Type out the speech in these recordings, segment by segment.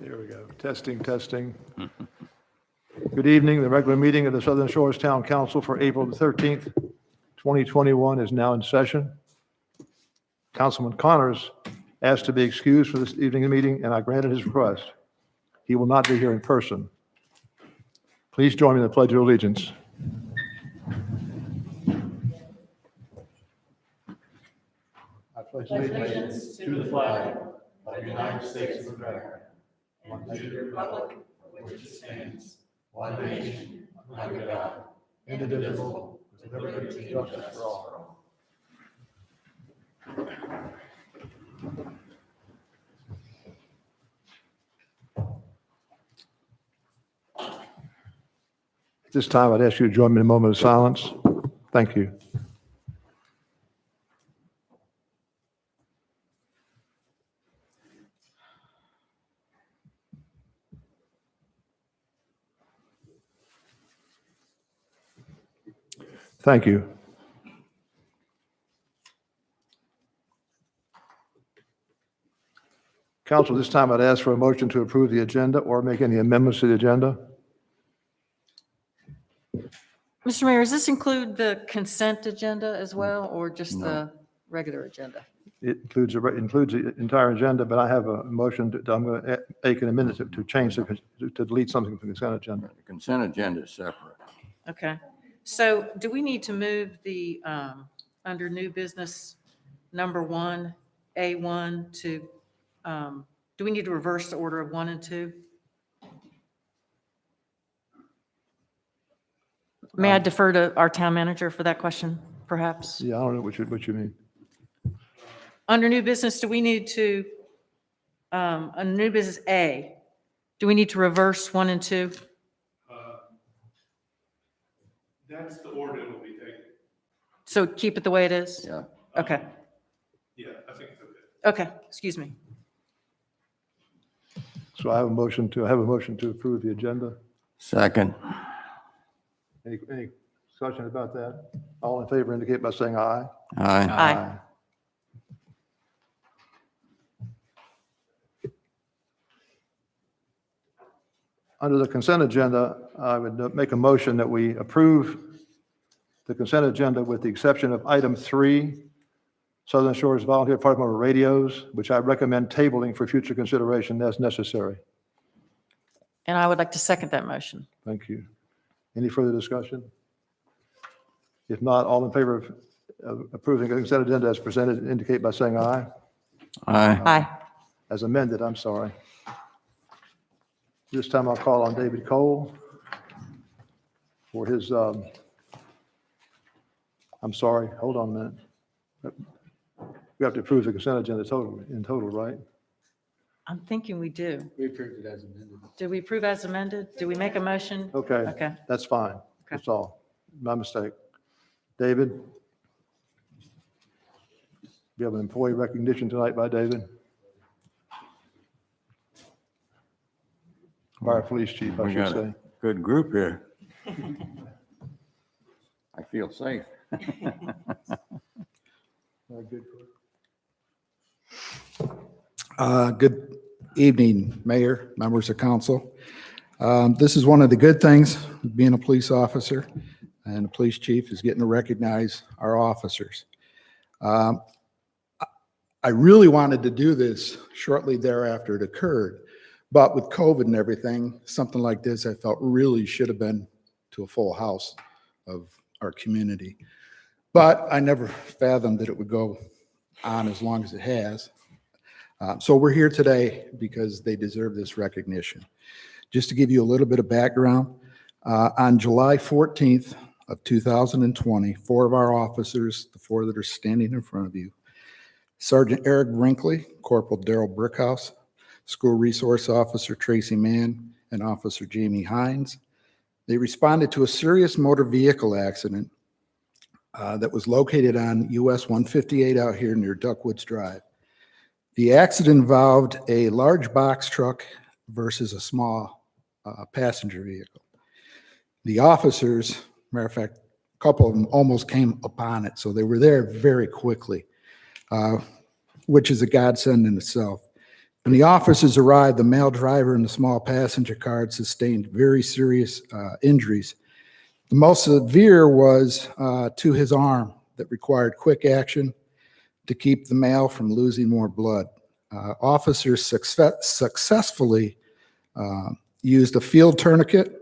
Here we go. Testing, testing. Good evening. The regular meeting of the Southern Shores Town Council for April the 13th, 2021 is now in session. Councilman Connors asked to be excused for this evening's meeting, and I granted his request. He will not be here in person. Please join me in the Pledge of Allegiance. I pledge allegiance to the flag of the United States of America and to the republic for which it stands, one nation, under God, indivisible, with liberty and justice for all. At this time, I'd ask you to join me in a moment of silence. Thank you. Thank you. Council, this time I'd ask for a motion to approve the agenda or make any amendments to the agenda. Mr. Mayor, does this include the consent agenda as well, or just the regular agenda? It includes the entire agenda, but I have a motion that I'm going to make in a minute to change, to delete something from the consent agenda. The consent agenda is separate. Okay. So do we need to move the, under new business number 1, A1 to, do we need to reverse the order of 1 and 2? May I defer to our town manager for that question, perhaps? Yeah, I don't know what you mean. Under new business, do we need to, on new business A, do we need to reverse 1 and 2? That's the order it will be taken. So keep it the way it is? Yeah. Okay. Yeah, I think it's okay. Okay, excuse me. So I have a motion to approve the agenda. Second. Any discussion about that? All in favor indicate by saying aye. Aye. Aye. Under the consent agenda, I would make a motion that we approve the consent agenda with the exception of item 3, Southern Shores Volunteer Fire Department radios, which I recommend tabling for future consideration as necessary. And I would like to second that motion. Thank you. Any further discussion? If not, all in favor of approving the consent agenda as presented indicate by saying aye. Aye. Aye. As amended, I'm sorry. This time I'll call on David Cole for his, I'm sorry, hold on a minute. We have to approve the consent agenda in total, right? I'm thinking we do. We approved it as amended. Did we approve as amended? Did we make a motion? Okay, Okay. that's fine. That's all. My mistake. David? We have an employee recognition tonight by David. Fire Police Chief, I We should got say. a good group here. I feel safe. Good evening, Mayor, members of council. This is one of the good things of being a police officer, and the police chief is getting to recognize our officers. I really wanted to do this shortly thereafter it occurred, but with COVID and everything, something like this I felt really should have been to a full house of our community. But I never fathomed that it would go on as long as it has. So we're here today because they deserve this recognition. Just to give you a little bit of background, on July 14th of 2020, 4 of our officers, the 4 that are standing in front of you, Sergeant Eric Brinkley, Corporal Daryl Brickhouse, School Resource Officer Tracy Mann, and Officer Jamie Hines, they responded to a serious motor vehicle accident that was located on US 158 out here near Duckwoods Drive. The accident involved a large box truck versus a small passenger vehicle. The officers, matter of fact, a couple of them almost came upon it, so they were there very quickly, which is a godsend in itself. When the officers arrived, the male driver in the small passenger car had sustained very serious injuries. The most severe was to his arm that required quick action to keep the male from losing more blood. Officers successfully used a field tourniquet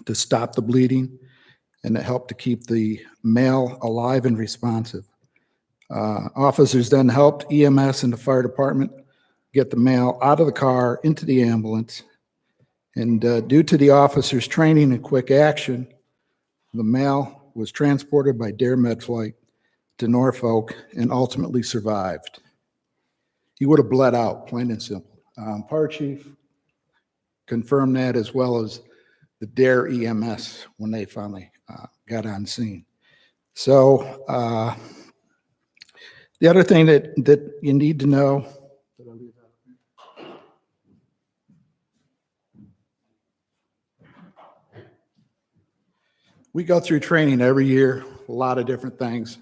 to stop the bleeding, and it helped to keep the male alive and responsive. Officers then helped EMS and the fire department get the male out of the car into the ambulance. And due to the officers' training and quick action, the male was transported by Dare Med Flight to Norfolk and ultimately survived. He would have bled out, plain and simple. Fire chief confirmed that, as well as the Dare EMS when they finally got on scene. So the other thing that you need to know, we go through training every year, a lot of different things.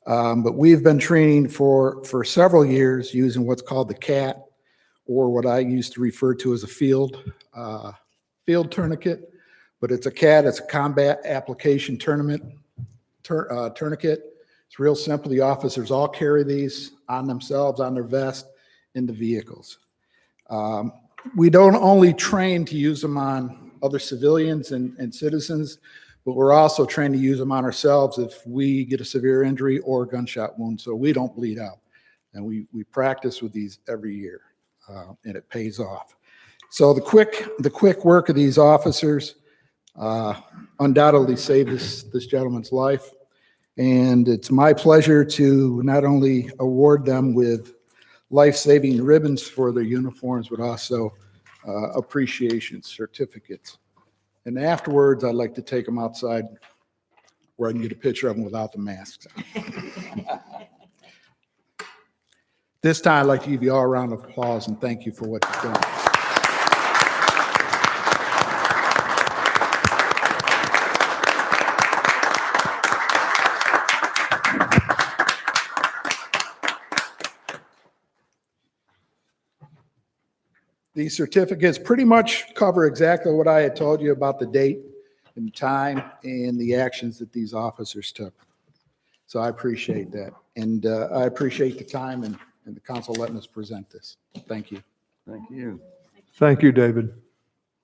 But we've been training for several years using what's called the CAT, or what I used to refer to as a field tourniquet. But it's a CAT, it's a combat application tourniquet. It's real simple. The officers all carry these on themselves, on their vest, in the vehicles. We don't only train to use them on other civilians and citizens, but we're also trained to use them on ourselves if we get a severe injury or a gunshot wound, so we don't bleed out. And we practice with these every year, and it pays off. So the quick work of these officers undoubtedly saved this gentleman's life. And it's my pleasure to not only award them with life-saving ribbons for their uniforms, but also appreciation certificates. And afterwards, I'd like to take them outside where I can get a picture of them without the masks on. This time, I'd like to give you all a round of applause and thank you for what you've done. These certificates pretty much cover exactly what I had told you about the date and the time and the actions that these officers took. So I appreciate that. And I appreciate the time and the council letting us present this. Thank you. Thank you. Thank you, David.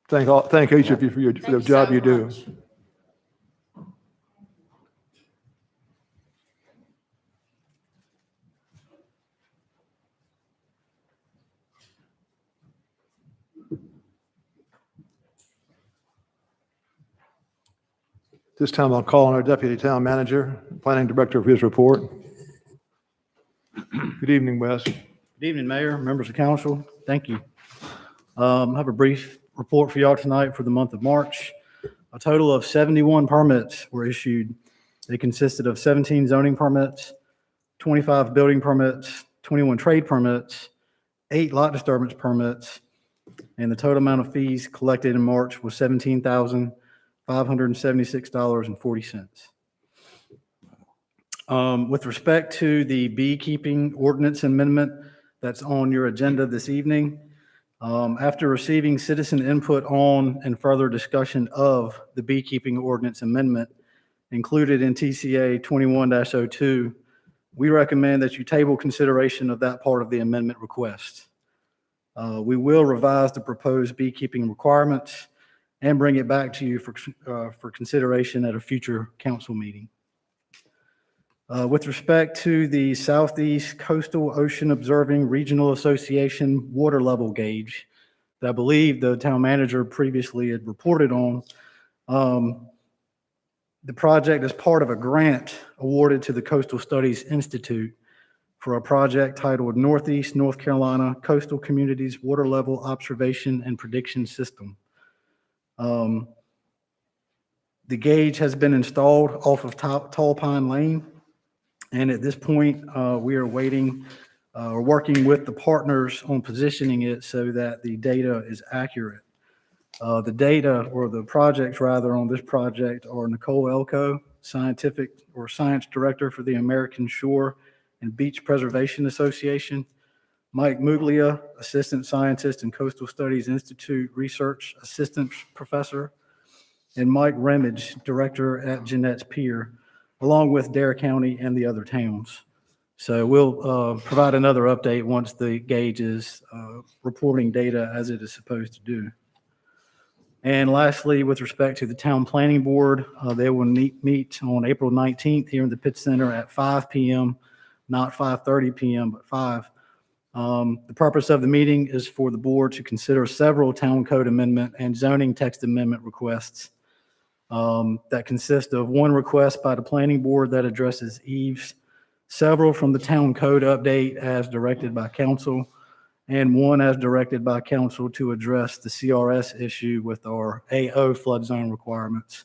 Thank each of you for the job you do. This time I'll call on our Deputy Town Manager, Planning Director for his report. Good evening, Wes. Good evening, Mayor, members of council. Thank you. I have a brief report for y'all tonight for the month of March. A total of 71 permits were issued. They consisted of 17 zoning permits, 25 building permits, 21 trade permits, 8 lot disturbance permits, and the total amount of fees collected in March was $17,576.40. With respect to the beekeeping ordinance amendment that's on your agenda this evening, after receiving citizen input on and further discussion of the beekeeping ordinance amendment included in TCA 21-02, we recommend that you table consideration of that part of the amendment request. We will revise the proposed beekeeping requirements and bring it back to you for consideration at a future council meeting. With respect to the Southeast Coastal Ocean Observing Regional Association water level gauge that I believe the town manager previously had reported on, the project is part of a grant awarded to the Coastal Studies Institute for a project titled Northeast North Carolina Coastal Communities Water Level Observation and Prediction System. The gauge has been installed off of Tall Pine Lane. And at this point, we are waiting or working with the partners on positioning it so that the data is accurate. The data, or the projects rather, on this project are Nicole Elko, Science Director for the American Shore and Beach Preservation Association, Mike Muglia, Assistant Scientist and Coastal Studies Institute Research Assistant Professor, and Mike Remage, Director at Jeanette's Pier, along with Dare County and the other towns. So we'll provide another update once the gauge is reporting data as it is supposed to do. And lastly, with respect to the Town Planning Board, they will meet on April 19th here in the Pitt Center at 5 p.m., not 5:30 p.m., but 5. The purpose of the meeting is for the board to consider several town code amendment and zoning text amendment requests that consist of one request by the planning board that addresses eaves, several from the town code update as directed by council, and one as directed by council to address the CRS issue with our AO flood zone requirements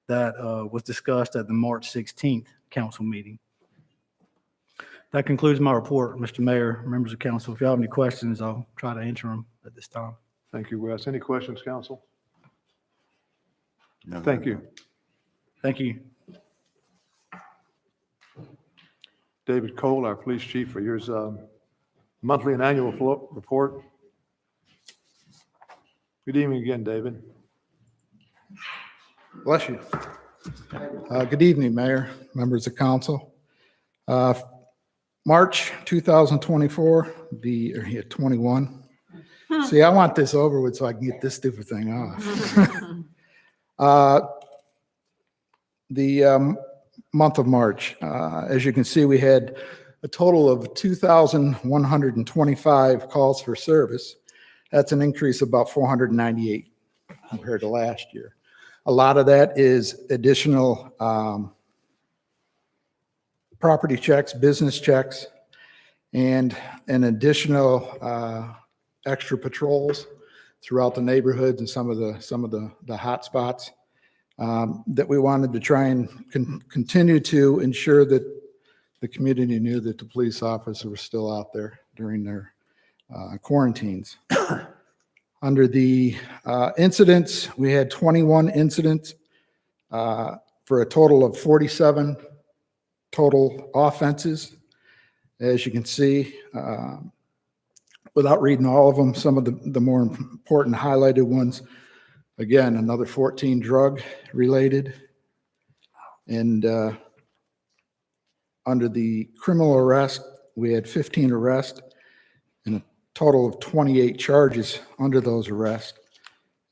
that was discussed at the March 16th council meeting. That concludes my report, Mr. Mayor, members of council. If you have any questions, I'll try to answer them at this time. Thank you, Wes. Any questions, council? No. Thank you. Thank you. David Cole, our police chief, for your monthly and annual report. Good evening again, David. Bless you. Good evening, Mayor, members of council. March 2024, 21. See, I want this over with so I can get this stupid thing off. The month of March, as you can see, we had a total of 2,125 calls for service. That's an increase of about 498 compared to last year. A lot of that is additional property checks, business checks, and an additional extra patrols throughout the neighborhoods and some of the hot spots that we wanted to try and continue to ensure that the community knew that the police officers were still out there during their quarantines. Under the incidents, we had 21 incidents for a total of 47 total offenses. As you can see, without reading all of them, some of the more important highlighted ones, again, another 14 drug related. And under the criminal arrest, we had 15 arrests and a total of 28 charges under those arrests.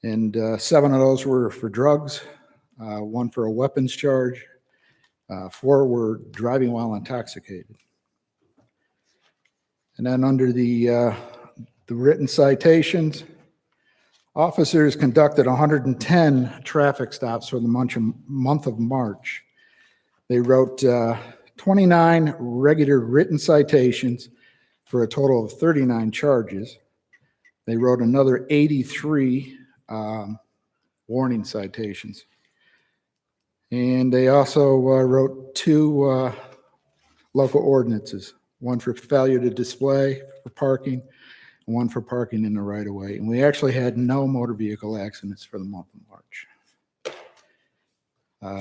And 7 of those were for drugs, 1 for a weapons charge, 4 were driving while intoxicated. And then under the written citations, officers conducted 110 traffic stops for the month of March. They wrote 29 regular written citations for a total of 39 charges. They wrote another 83 warning citations. And they also wrote 2 local ordinances, one for failure to display for parking, and one for parking in the right of way. And we actually had no motor vehicle accidents for the month of March.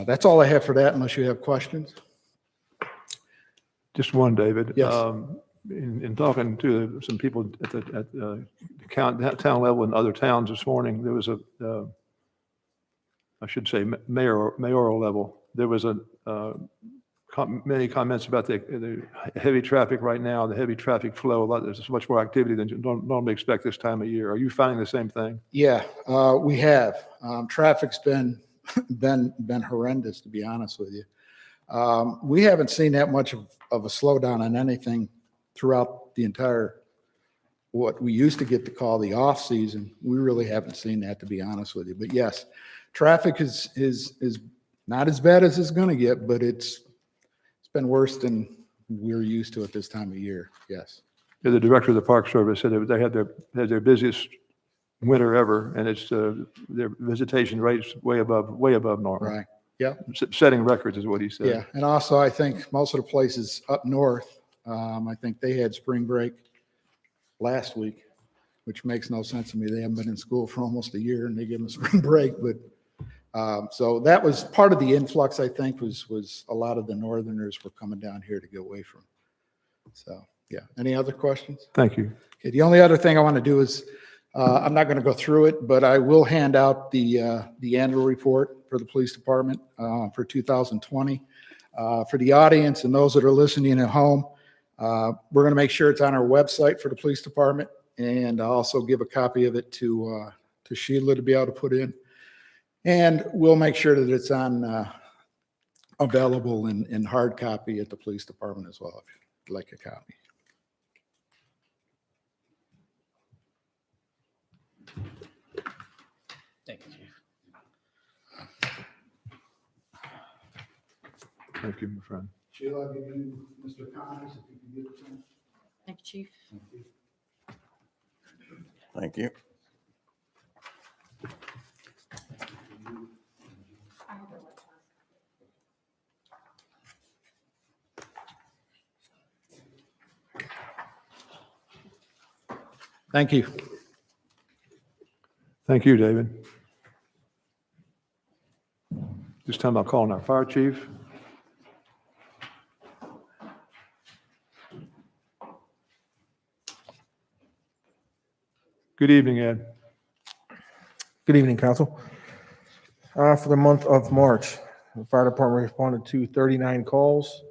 That's all I have for that, unless you have questions. Just one, David. Yes. In talking to some people at the town level and other towns this morning, there was I should say mayoral level, there was many comments about the heavy traffic right now, the heavy traffic flow. There's much more activity than you normally expect this time of year. Are you finding the same thing? Yeah, we have. Traffic's been horrendous, to be honest with you. We haven't seen that much of a slowdown in anything throughout the entire, what we used to get to call the off season. We really haven't seen that, to be honest with you. But yes, traffic is not as bad as it's going to get, but it's been worse than we're used to at this time of year. Yes. Yeah, the director of the Park Service said they had their busiest winter ever, and it's their visitation rates way above normal. Right. Yeah. Setting records is what he said. Yeah. And also, I think most of the places up north, I think they had spring break last week, which makes no sense to me. They haven't been in school for almost a year and they give them a spring break. But so that was part of the influx, I think, was a lot of the northerners were coming down here to get away from. So Yeah. Any other questions? Thank you. Okay, the only other thing I want to do is, I'm not going to go through it, but I will hand out the annual report for the police department for 2020. For the audience and those that are listening at home, we're going to make sure it's on our website for the police department, and I'll also give a copy of it to Sheila to be able to put in. And we'll make sure that it's on available in hard copy at the police department as well, if you'd like a copy. Thank you, Chief. Thank you, my friend. Sheila, I'll give you Mr. Connors, if you can give it to him. Thank you, Chief. Thank you. Thank you. Thank you, David. This time I'll call on our fire chief. Good evening, Ed. Good evening, Council. For the month of March, the fire department responded to 39 calls.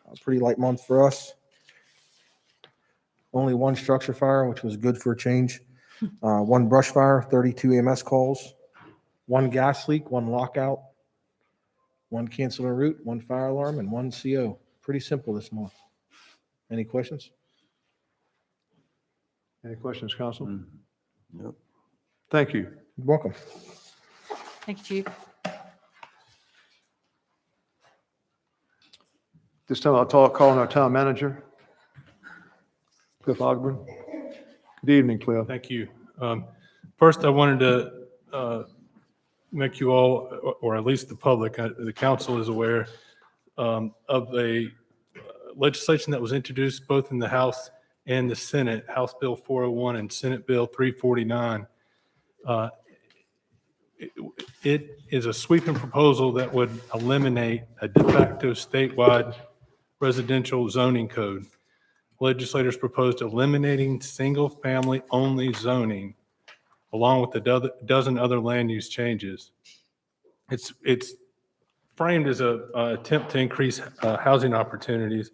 A pretty light month for us. Only one structure fire, which was good for a change. One brush fire, 32 EMS calls. One gas leak, one lockout. One cancel en route, one fire alarm, and one CO. Pretty simple this month. Any questions? Any questions, Council? Nope. Thank you. You're welcome. Thank you, Chief. This time I'll call on our town manager, Cliff Ogburn. Good evening, Cliff. Thank you. First, I wanted to make you all, or at least the public, the council is aware of a legislation that was introduced both in the House and the Senate, House Bill 401 and Senate Bill 349. It is a sweeping proposal that would eliminate a de facto statewide residential zoning code. Legislators proposed eliminating single-family only zoning, along with a dozen other land use changes. It's framed as an attempt to increase housing opportunities,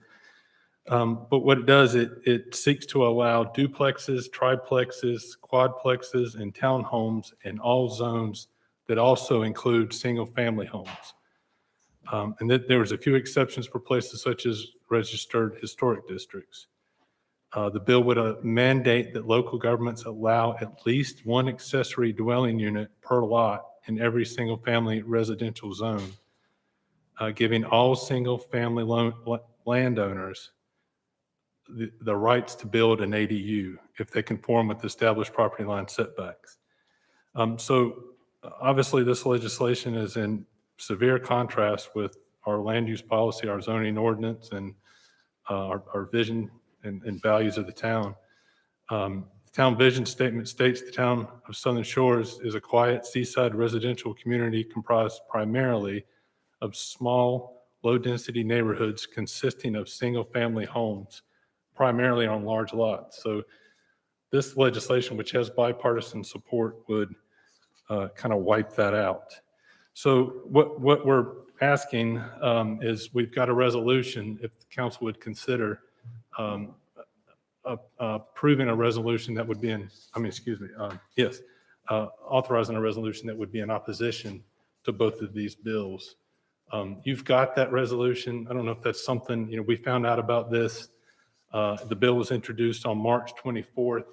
but what it does, it seeks to allow duplexes, triplexes, quadplexes, and townhomes in all zones that also include single-family homes. And that there was a few exceptions for places such as registered historic districts. The bill would mandate that local governments allow at least one accessory dwelling unit per lot in every single-family residential zone, giving all single-family landowners the rights to build an ADU if they conform with established property line setbacks. So obviously this legislation is in severe contrast with our land use policy, our zoning ordinance, and our vision and values of the town. The town vision statement states the town of Southern Shores is a quiet seaside residential community comprised primarily of small, low-density neighborhoods consisting of single-family homes, primarily on large lots. So this legislation, which has bipartisan support, would kind of wipe that out. So what we're asking is we've got a resolution, if the council would consider approving a resolution that would be authorizing a resolution that would be in opposition to both of these bills. You've got that resolution. I don't know if that's something, we found out about this. The bill was introduced on March 24th.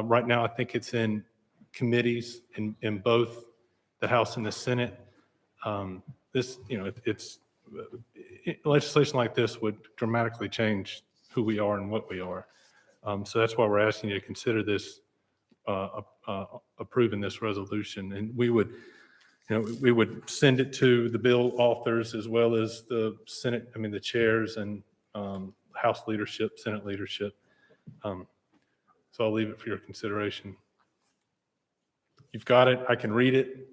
Right now, I think it's in committees in both the House and the Senate. Legislation like this would dramatically change who we are and what we are. So that's why we're asking you to consider this, approving this resolution. And we would send it to the bill authors as well as the Senate, the chairs and House leadership, Senate leadership. So I'll leave it for your consideration. You've got it. I can read it.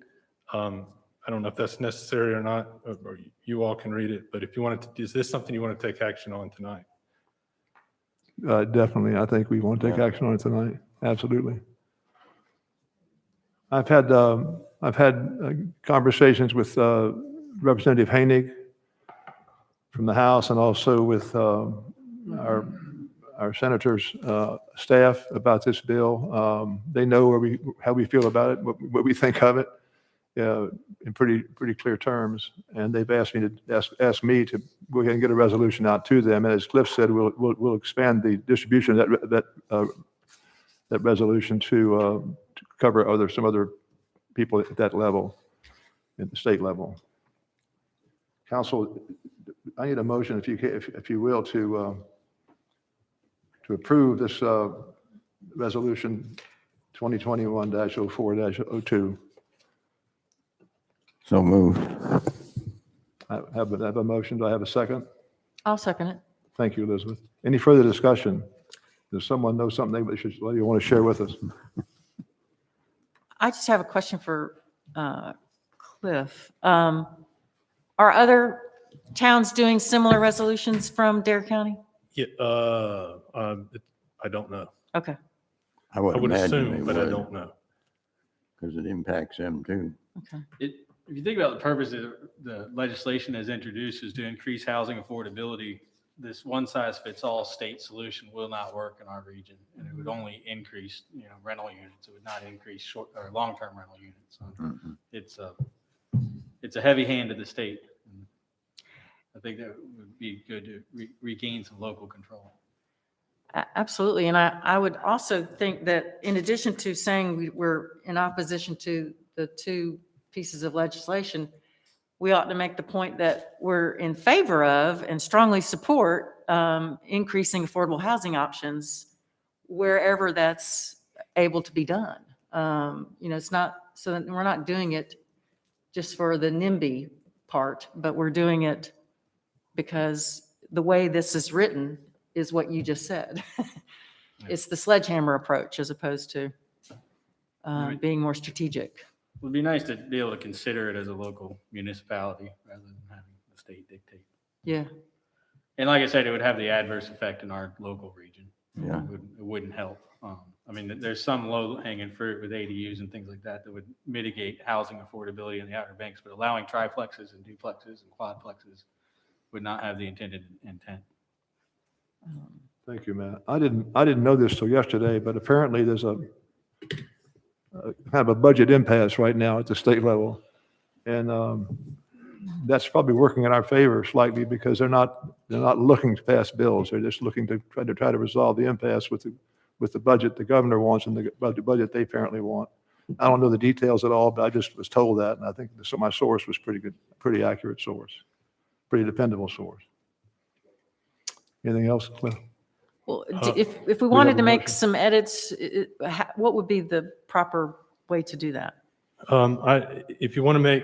I don't know if that's necessary or not, or you all can read it, but if you wanted to, is this something you want to take action on tonight? Definitely. I think we want to take Yeah. action on it tonight. Absolutely. I've had conversations with Representative Hoenig from the House and also with our senators' staff about this bill. They know how we feel about it, what we think of it, in pretty clear terms. And they've asked me to go ahead and get a resolution out to them. And as Cliff said, we'll expand the distribution of that resolution to cover some other people at that level, at the state level. Council, I need a motion, if you will, to approve this resolution 2021-04-02. So moved. I have a motion. Do I have a second? I'll second it. Thank you, Elizabeth. Any further discussion? Does someone know something that you want to share with us? I just have a question for Cliff. Are other towns doing similar resolutions from Dare County? Yeah, I don't know. Okay, I would I would imagine they assume, but I would, don't know. because it impacts them too. okay. If you think about the purpose of the legislation as introduced is to increase housing affordability, this one-size-fits-all state solution will not work in our region. And it would only increase, rental units. It would not increase short or long-term rental units. So it's a heavy hand to the state. I think that would be good to regain some local control. Absolutely. And I would also think that in addition to saying we're in opposition to the two pieces of legislation, we ought to make the point that we're in favor of and strongly support increasing affordable housing options wherever that's able to be done. It's not so that we're not doing it just for the NIMBY part, but we're doing it because the way this is written is what you just said. It's the sledgehammer approach as opposed to being more strategic. It would be nice to be able to consider it as a local municipality rather than having the state dictate. Yeah. And like I said, it would have the adverse effect in our local region. Yeah. It wouldn't help. There's some low hanging fruit with ADUs and things like that would mitigate housing affordability in the Outer Banks, but allowing triplexes and duplexes and quadplexes would not have the intended intent. Thank you, Matt. I didn't know this till yesterday, but apparently there's a kind of a budget impasse right now at the state level. And that's probably working in our favor slightly because they're not looking to pass bills. They're just looking to try to resolve the impasse with the budget the governor wants and the budget they apparently want. I don't know the details at all, but I just was told that. And I think my source was pretty good, pretty accurate source, pretty dependable source. Anything else, Cliff? Well, if we wanted have a to make motion. some edits, what would be the proper way to do that? If you want to make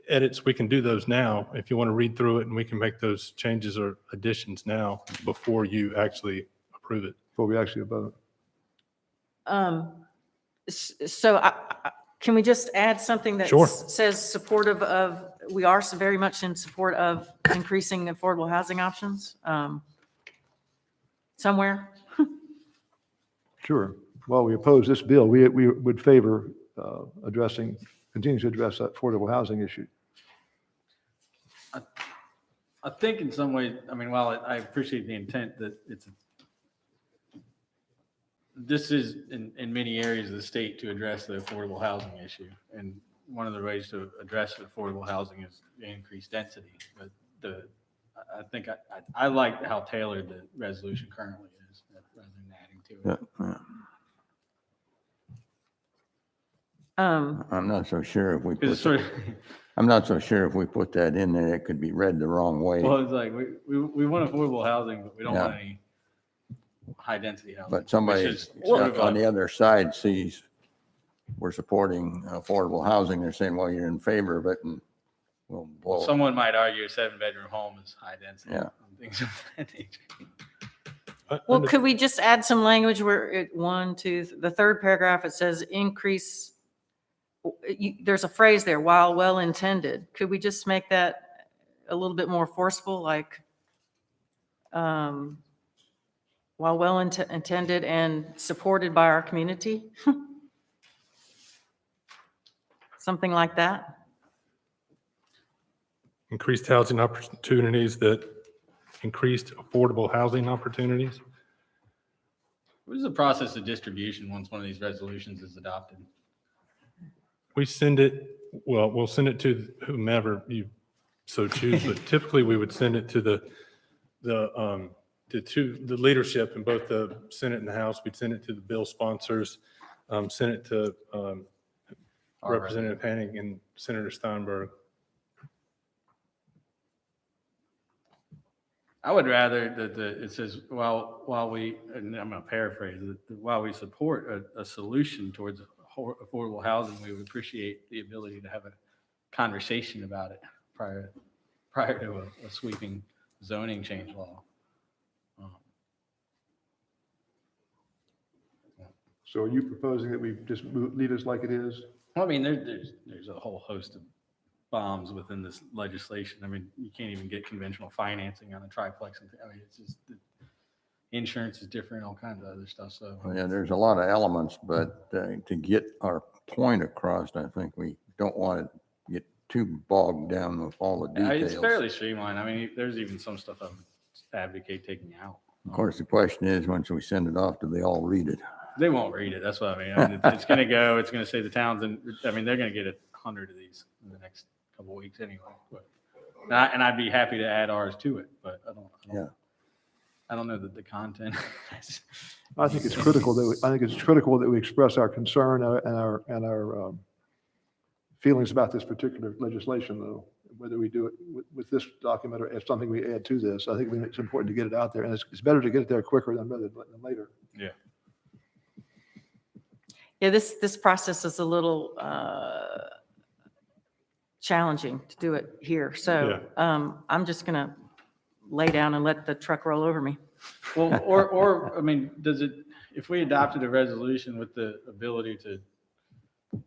edits, we can do those now. If you want to read through it and we can make those changes or additions now before you actually approve it. Before we actually vote. So can we just add something that Sure. says supportive of, we are very much in support of increasing affordable housing options somewhere? Sure. While we oppose this bill, we would favor continuing to address that affordable housing issue. I think in some ways, while I appreciate the intent that this is in many areas of the state to address the affordable housing issue. And one of the ways to address affordable housing is increased density. But I think I like how tailored the resolution currently is rather than adding to it. Yeah. I'm not so sure if we Because put it's sort of, I'm not so sure if we put that in there, it could be read the wrong way. well, it's like we want affordable housing, but we don't want Yeah. any high density housing. But somebody which is sort of on a- the other side sees we're supporting affordable housing. They're saying, well, you're in favor of it, and we'll blow it. Someone might argue a 7-bedroom home is high density. Yeah. And things of that nature. Well, could we just add some language where the third paragraph, it says increase, there's a phrase there, while well-intended. Could we just make that a little bit more forceful, like while intended and supported by our community. Something like that. Increased housing opportunities that increased affordable housing opportunities. What is the process of distribution once one of these resolutions is adopted? We send it, well, we'll send it to whomever you so choose, but typically we would send it to the leadership in both the Senate and the House. We'd send it to the bill sponsors, send it to Representative Hanning and Senator Steinberg. I would rather that it says, while we, and I'm going to paraphrase it, while we support a solution towards affordable housing, we would appreciate the ability to have a conversation about it prior to a sweeping zoning change law. So are you proposing that we just leave this like it is? Well, I mean, there's a whole host of bombs within this legislation. I mean, you can't even get conventional financing on a triplex. I mean, it's just, insurance is different, all kinds of other stuff, so. Yeah, there's a lot of elements, but to get our point across, I think we don't want to get too bogged down with all the details. It's fairly streamlined. I mean, there's even some stuff I would advocate taking out. Of course, the question is, once we send it off, do they all read it? They won't read it. That's what I mean. I mean, it's going to go, it's going to say the towns, and I mean, they're going to get 100 of these in the next couple of weeks anyway. But, and I'd be happy to add ours to it, but I don't know that the content. I think it's critical that we express our concern and our feelings about this particular legislation, though, whether we do it with this document or as something we add to this. I think it's important to get it out there, and it's better to get it there quicker than later. Yeah. Yeah, this process is a little challenging to do it here. So I'm just going to lay down and let the truck roll over me. Well, or I mean, does it, if we adopted a resolution with the ability to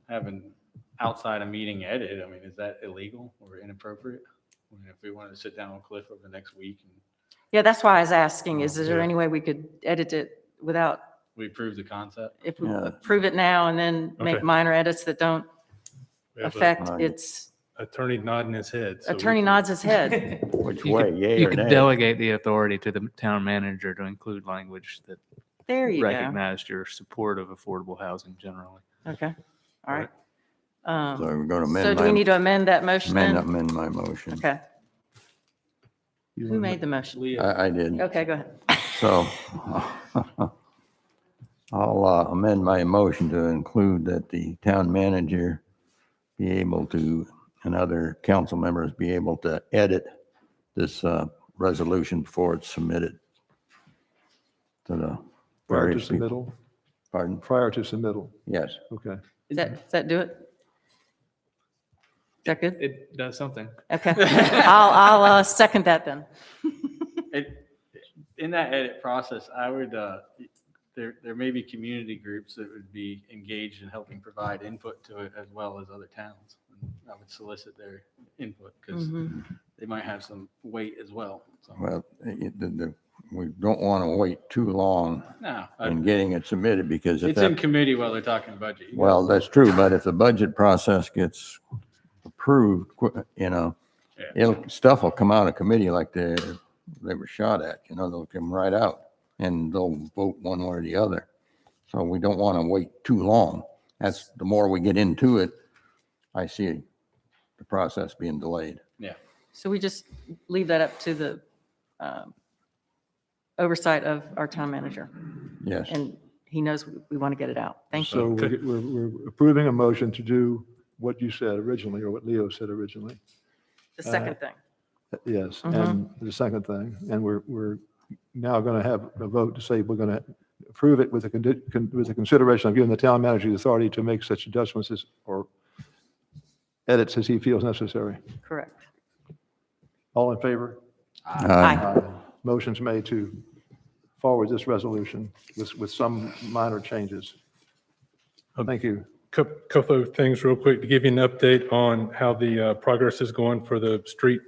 have an outside a meeting edit, I mean, is that illegal or inappropriate? I mean, if we wanted to sit down with Cliff over the next week and Yeah, that's why I was asking, is there any way we could edit it without, we approve the concept? if we Yeah. approve it now and then make Okay. minor edits that don't We have affect a- its, Attorney nodding his head. so we attorney can- nods his head. Which You way, could- yay You or could nay? delegate the authority to the town manager to include language that There you go. recognized your support of affordable housing generally. Okay, all right. So we're going to So do we need to amend that motion then? amend my motion. Okay. Who made the motion? I did. Okay, go ahead. So I'll amend my motion to include that the town manager be able to, and other council members be able to edit this resolution before it's submitted to the Prior to various people. submittal? Pardon? Prior to submittal, Yes. okay. Does that do it? Is that good? It does something. Okay. I'll second that then. In that edit process, I would, there may be community groups that would be engaged in helping provide input to it as well as other towns. And I would solicit their input because they might have some weight as well. So, Well, we don't want to wait too long no, in getting it submitted because if it's in that, committee while they're talking budget. You well, guys- that's true, but if the budget process gets approved, stuff will come out of committee like they were shot at, they'll come right out and they'll vote one way or the other. So we don't want to wait too long. That's, the more we get into it, I see the process being delayed. Yeah. So we just leave that up to the oversight of our town manager, Yes. and he knows we want to get it out. Thank you. So we're approving a motion to do what you said originally, or what Leo said originally. The second thing. Yes, and the second thing, and we're now going to have a vote to say we're going to approve it with the consideration of giving the town manager the authority to make such adjustments or edits as he feels necessary. Correct. All in favor? Aye. Motion's made to forward this resolution with some minor changes. Thank you. Couple of things real quick to give you an update on how the progress is going for the street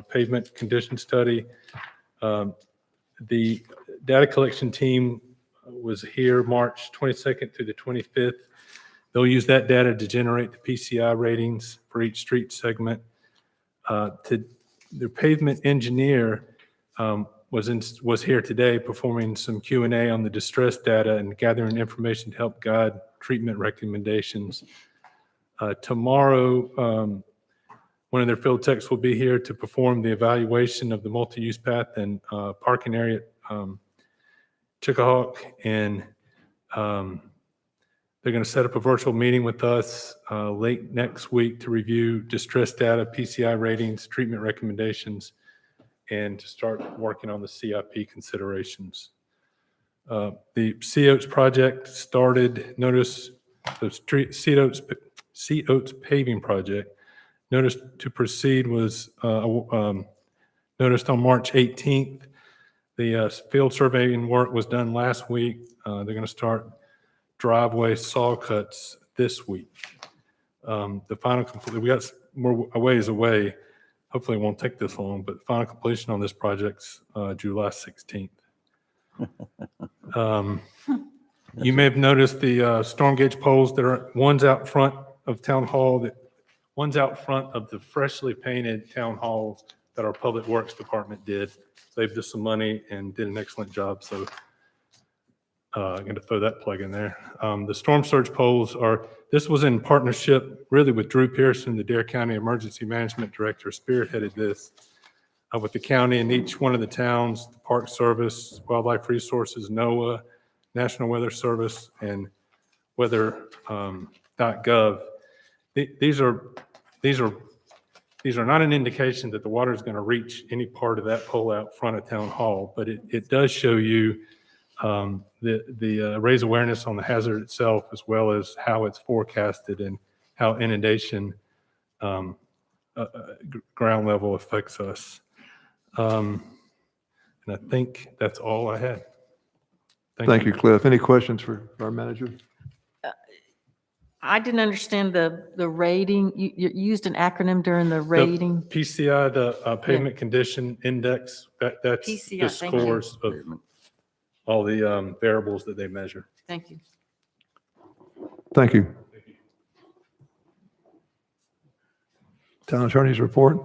pavement condition study. The Data collection team was here March 22nd through the 25th. They'll use that data to generate the PCI ratings for each street segment. The pavement engineer was here today performing some Q&A on the distress data and gathering information to help guide treatment recommendations. Tomorrow, one of their field techs will be here to perform the evaluation of the multi-use path and parking area at Chickahawk, and they're going to set up a virtual meeting with us late next week to review distress data, PCI ratings, treatment recommendations, and to start working on the CIP considerations. The Sea Oats project started. Notice the Sea Oats paving project. Notice to proceed was noticed on March 18th. The field surveying work was done last week. They're going to start driveway saw cuts this week. The final we got more a ways away. Hopefully it won't take this long, but the final completion on this project's July 16th. You may have noticed the Stormgate polls that are one's out front of Town Hall, one's out front of the freshly painted Town Hall that our Public Works Department did. Saved us some money and did an excellent job. So I'm going to throw that plug in there. The storm surge polls this was in partnership really with Drew Pearson, the Dare County Emergency Management Director, spearheaded this with the county and each one of the towns, the Park Service, Wildlife Resources, NOAA, National Weather Service, and weather.gov. These are not an indication that the water is going to reach any part of that pole out front of Town Hall, but it does show you raise awareness on the hazard itself, as well as how it's forecasted and how inundation ground level affects us. And I think that's all I had. Thank you, Cliff. Any questions for our manager? I didn't understand the rating. You used an acronym during the rating. PCI, the pavement condition index, that's PCI, the thank you. scores of all the variables that they measure. Thank you. Thank you. Town Attorney's report.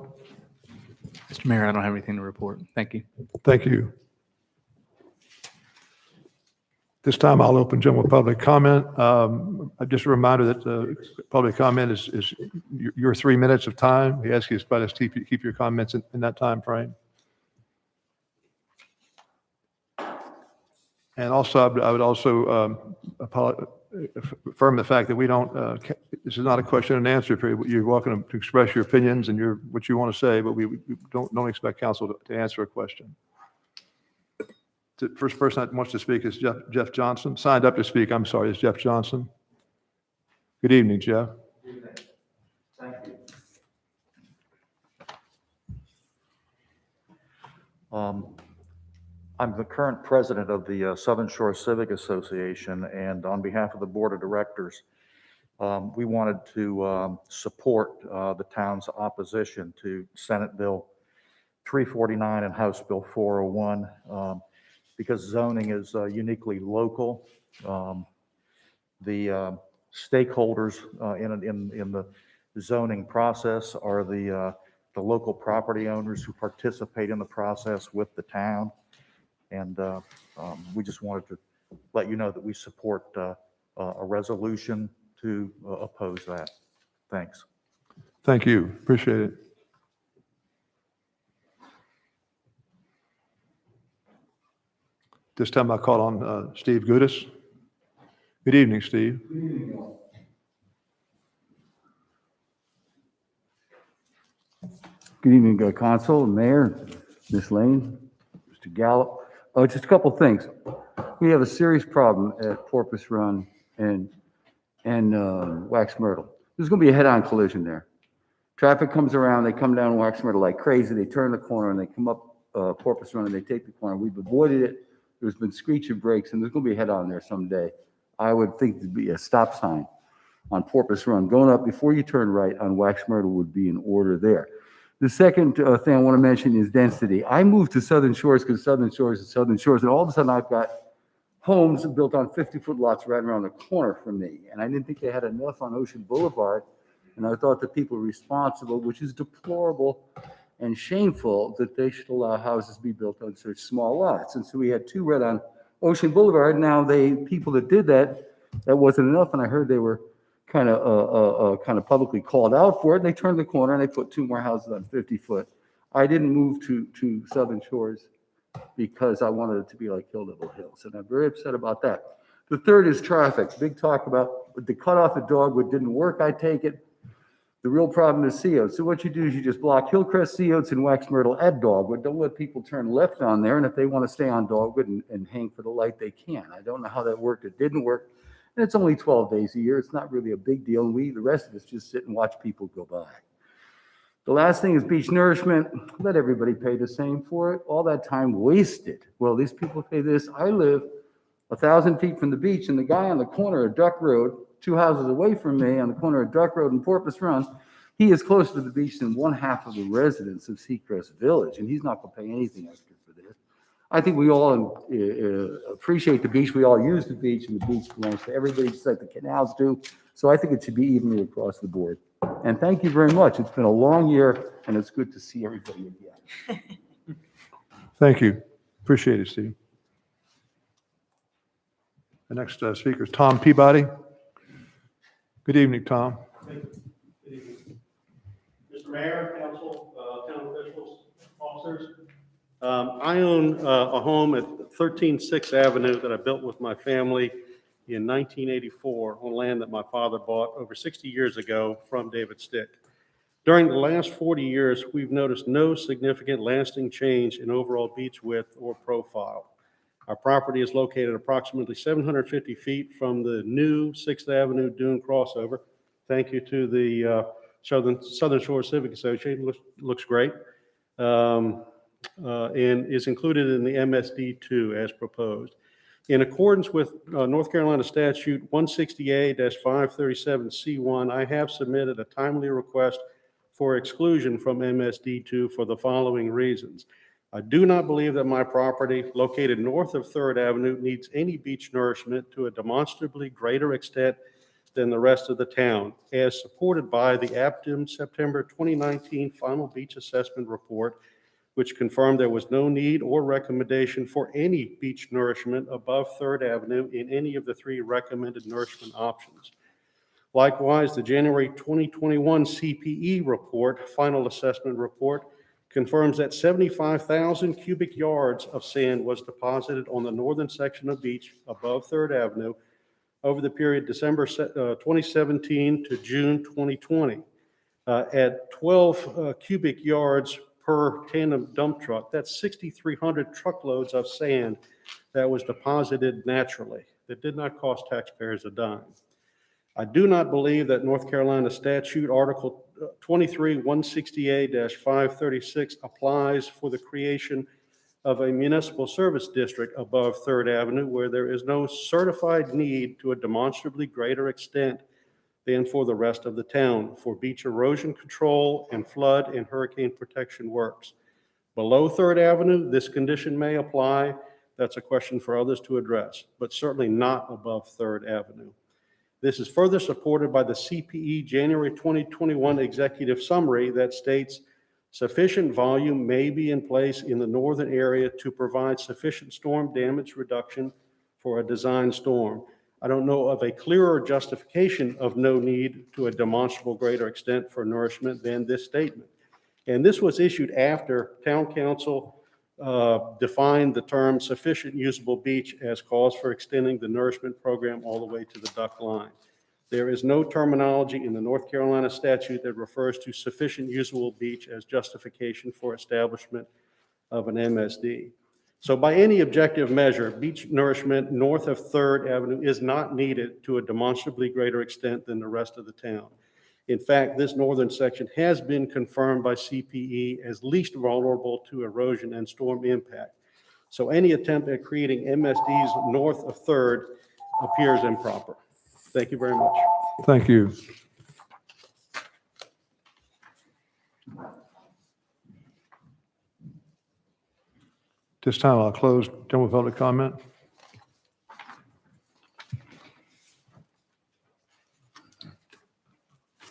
Mr. Mayor, I don't have anything to report. Thank you. Thank you. This time I'll open general public comment. Just a reminder that public comment is your 3 minutes of time. We ask you to keep your comments in that time frame. And also, I would also affirm the fact that we don't, this is not a question and answer period. You're welcome to express your opinions and what you want to say, but we don't expect council to answer a question. The first person that wants to speak is Jeff Johnson. Signed up to speak, I'm sorry, is Jeff Johnson. Good evening, Jeff. Good evening. Thank you. I'm the current president of the Southern Shore Civic Association, and on behalf of the board of directors, we wanted to support the town's opposition to Senate Bill 349 and House Bill 401. Because zoning is uniquely local. The stakeholders in the zoning process are the local property owners who participate in the process with the town. And we just wanted to let you know that we support a resolution to oppose that. Thanks. Thank you. Appreciate it. This time I call on Steve Gudis. Good evening, Steve. Good evening. Good evening, Council, Mayor, Ms. Lane, Mr. Gallup. Just a couple things. We have a serious problem at Porpoise Run and Wax Myrtle. There's going to be a head-on collision there. Traffic comes around, they come down Wax Myrtle like crazy, they turn the corner and they come up Porpoise Run and they take the corner. We've avoided it. There's been screeching brakes, and there's going to be a head-on there someday. I would think there'd be a stop sign on Porpoise Run. Going up before you turn right on Wax Myrtle would be in order there. The second thing I want to mention is density. I moved to Southern Shores because Southern Shores is Southern Shores, and all of a sudden I've got homes built on 50-foot lots right around the corner from me. And I didn't think they had enough on Ocean Boulevard. And I thought the people responsible, which is deplorable and shameful, that they should allow houses to be built on such small lots. And so we had 2 right on Ocean Boulevard. Now people that did that wasn't enough. And I heard they were kind of publicly called out for it. And they turned the corner and they put 2 more houses on 50-foot. I didn't move to Southern Shores because I wanted it to be like Hill Devil Hills. And I'm very upset about that. The third is traffic. Big talk about the cutoff at Dogwood didn't work, I take it. The real problem is Sea Oats. So what you do is you just block Hillcrest, Sea Oats, and Wax Myrtle at Dogwood. Don't let people turn left on there. And if they want to stay on Dogwood and hang for the light, they can. I don't know how that worked. It didn't work. And it's only 12 days a year. It's not really a big deal. And the rest of us, just sit and watch people go by. The last thing is beach nourishment. Let everybody pay the same for it. All that time wasted. Well, these people pay this. I live 1,000 feet from the beach, and the guy on the corner of Duck Road, 2 houses away from me on the corner of Duck Road and Porpoise Run, he is closer to the beach than 1/2 of the residents of Seacrest Village, and he's not going to pay anything extra for this. I think we all appreciate the beach. We all use the beach, and the beach belongs to everybody, just like the canals do. So I think it should be evenly across the board. And thank you very much. It's been a long year, and it's good to see everybody again. Thank you. Appreciate it, Steve. The next speaker is Tom Peabody. Good evening, Tom. Mr. Mayor, council, town officials, officers. I own a home at 13 6th Avenue that I built with my family in 1984 on land that my father bought over 60 years ago from David Stick. During the last 40 years, we've noticed no significant lasting change in overall beach width or profile. Our property is located approximately 750 feet from the new 6th Avenue Dune crossover. Thank you to the Southern Shore Civic Association. Looks great. And is included in the MSD2 as proposed. In accordance with North Carolina Statute 160A-537C1, I have submitted a timely request for exclusion from MSD2 for the following reasons. I do not believe that my property located north of 3rd Avenue needs any beach nourishment to a demonstrably greater extent than the rest of the town, as supported by the APTIM September 2019 Final Beach Assessment Report, which confirmed there was no need or recommendation for any beach nourishment above 3rd Avenue in any of the 3 recommended nourishment options. Likewise, the January 2021 CPE report, Final Assessment Report, confirms that 75,000 cubic yards of sand was deposited on the northern section of beach above 3rd Avenue over the period December 2017 to June 2020. At 12 cubic yards per tandem dump truck, that's 6,300 truckloads of sand that was deposited naturally. That did not cost taxpayers a dime. I do not believe that North Carolina Statute Article 23-160A-536 applies for the creation of a municipal service district above 3rd Avenue where there is no certified need to a demonstrably greater extent than for the rest of the town for beach erosion control and flood and hurricane protection works. Below 3rd Avenue, this condition may apply. That's a question for others to address, but certainly not above 3rd Avenue. This is further supported by the CPE January 2021 executive summary that states sufficient volume may be in place in the northern area to provide sufficient storm damage reduction for a design storm. I don't know of a clearer justification of no need to a demonstrable greater extent for nourishment than this statement. And this was issued after Town Council defined the term sufficient usable beach as cause for extending the nourishment program all the way to the duck line. There is no terminology in the North Carolina statute that refers to sufficient usable beach as justification for establishment of an MSD. So by any objective measure, beach nourishment north of 3rd Avenue is not needed to a demonstrably greater extent than the rest of the town. In fact, this northern section has been confirmed by CPE as least vulnerable to erosion and storm impact. So any attempt at creating MSDs north of 3rd appears improper. Thank you very much. Thank you. This time I'll close general public comment.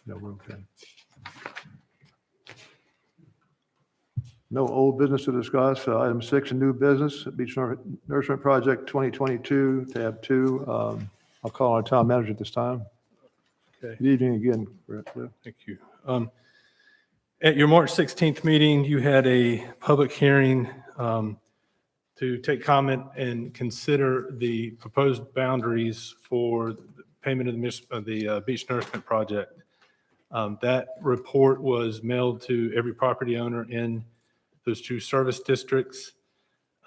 No, we're okay. No old business to discuss. Item 6, a new business, Beach Nourishment Project 2022, tab 2. I'll call on town manager at this time. Okay. Good evening again, Brett. Thank you. At your March 16th meeting, you had a public hearing to take comment and consider the proposed boundaries for the payment of the Beach Nourishment Project. That report was mailed to every property owner in those 2 service districts.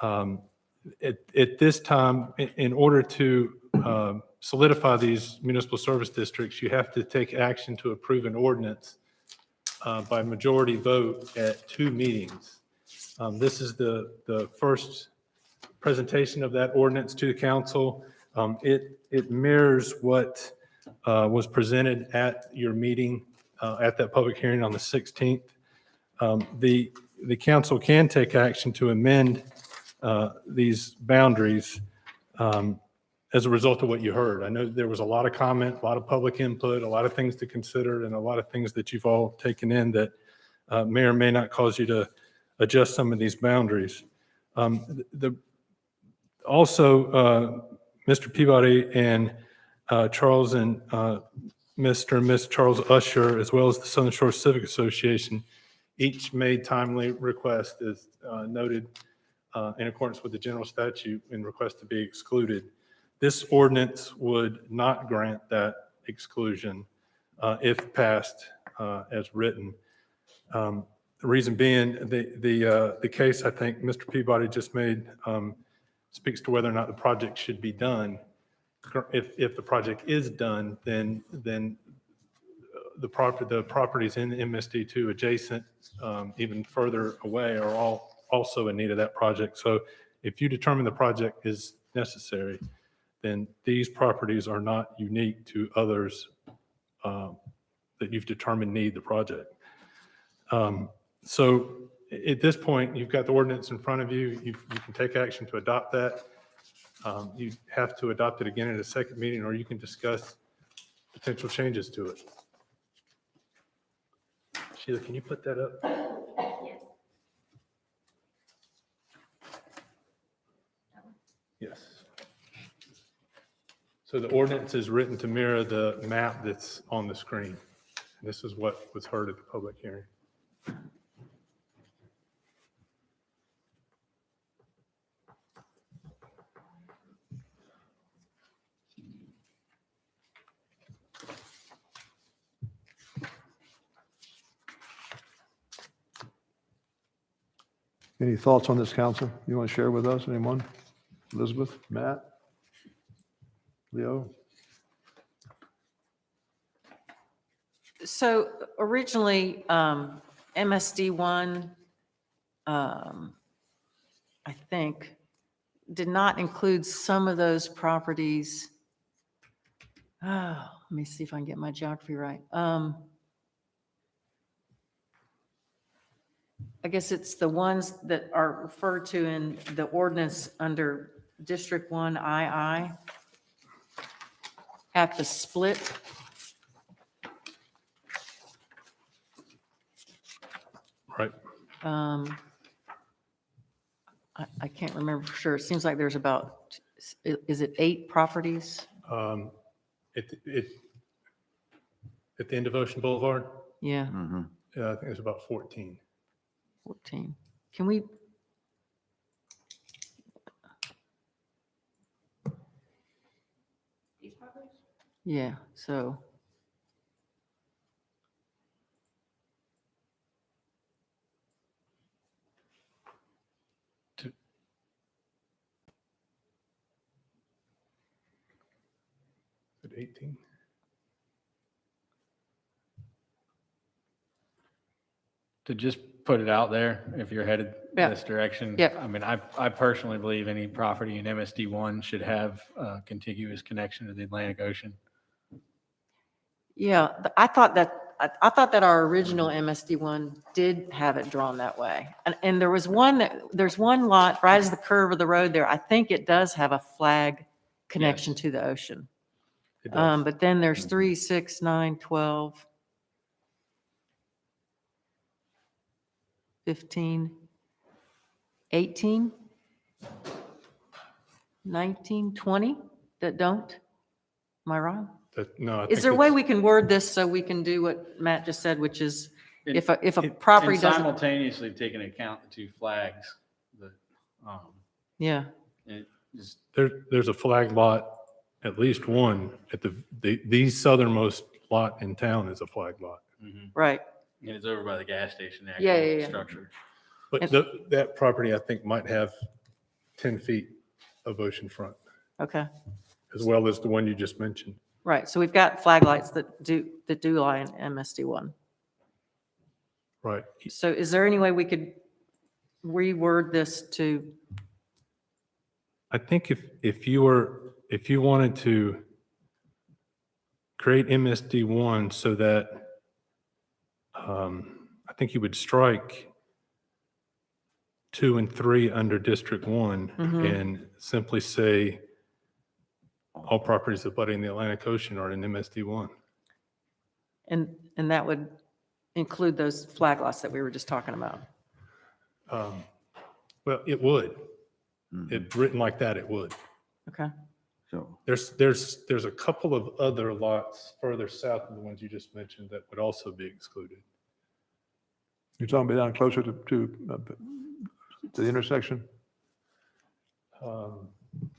At this time, in order to solidify these municipal service districts, you have to take action to approve an ordinance by majority vote at 2 meetings. This is the first presentation of that ordinance to the council. It mirrors what was presented at your meeting at that public hearing on the 16th. The council can take action to amend these boundaries as a result of what you heard. I know there was a lot of comment, a lot of public input, a lot of things to consider, and a lot of things that you've all taken in that may or may not cause you to adjust some of these boundaries. Also, Mr. Peabody and Charles and Mr. and Miss Charles Usher, as well as the Southern Shore Civic Association, each made timely requests as noted in accordance with the general statute and request to be excluded. This ordinance would not grant that exclusion if passed as written. The reason being, the case I think Mr. Peabody just made speaks to whether or not the project should be done. If the project is done, then the properties in MSD2 adjacent, even further away, are all also in need of that project. So if you determine the project is necessary, then these properties are not unique to others that you've determined need the project. So at this point, you've got the ordinance in front of you. You can take action to adopt that. You have to adopt it again at a second meeting, or you can discuss potential changes to it. Sheila, can you put that up? Yes. So the ordinance is written to mirror the map that's on the screen. This is what was heard at the public hearing. Any thoughts on this, council? You want to share with us? Anyone? Elizabeth, Matt, Leo? So originally, MSD1, I think, did not include some of those properties. Oh, let me see if I can get my geography right. I guess it's the ones that are referred to in the ordinance under District 1 II at the split. Right. I can't remember for sure. It seems like there's about, is it 8 properties? At the end of Ocean Boulevard, Yeah, I think it's about 14. 14. Can we? Yeah, so. Is it 18? To just put it out there, if you're headed Yeah. this direction. Yeah. I mean, I personally believe any property in MSD1 should have a contiguous connection to the Atlantic Ocean. Yeah, I thought that I thought that our original MSD one did have it drawn that way. And there was there's one lot right as the curve of the road there. I think it does have a flag connection Yes. to the ocean. It does. But then there's 3, 6, 9, 12, 15, 18, 19, 20 that don't. Am I wrong? No, I Is think there a way it's- we can word this so we can do what Matt just said, which is And- if a And property doesn't, simultaneously take into account the two flags, that, yeah, it just, There's a flag lot, at least one, at the southernmost lot in town is a flag lot. right. and it's over by the gas station, the Yeah, actual yeah, yeah. structure. But that property, I think, might have 10 feet of ocean front, Okay, as well as the one you just mentioned. right. So we've got flag lights that do lie in MSD1. Right. So is there any way we could reword this to, I think if you wanted to create MSD1 so that, I think you would strike 2 and 3 under District 1 and simply say all properties abutting the Atlantic Ocean are in MSD1. and that would include those flag lots that we were just talking about? Well, it would. It written like that, it would. Okay, So, There's a couple of other lots further south than the ones you just mentioned that would also be excluded. You're talking about down closer to the intersection?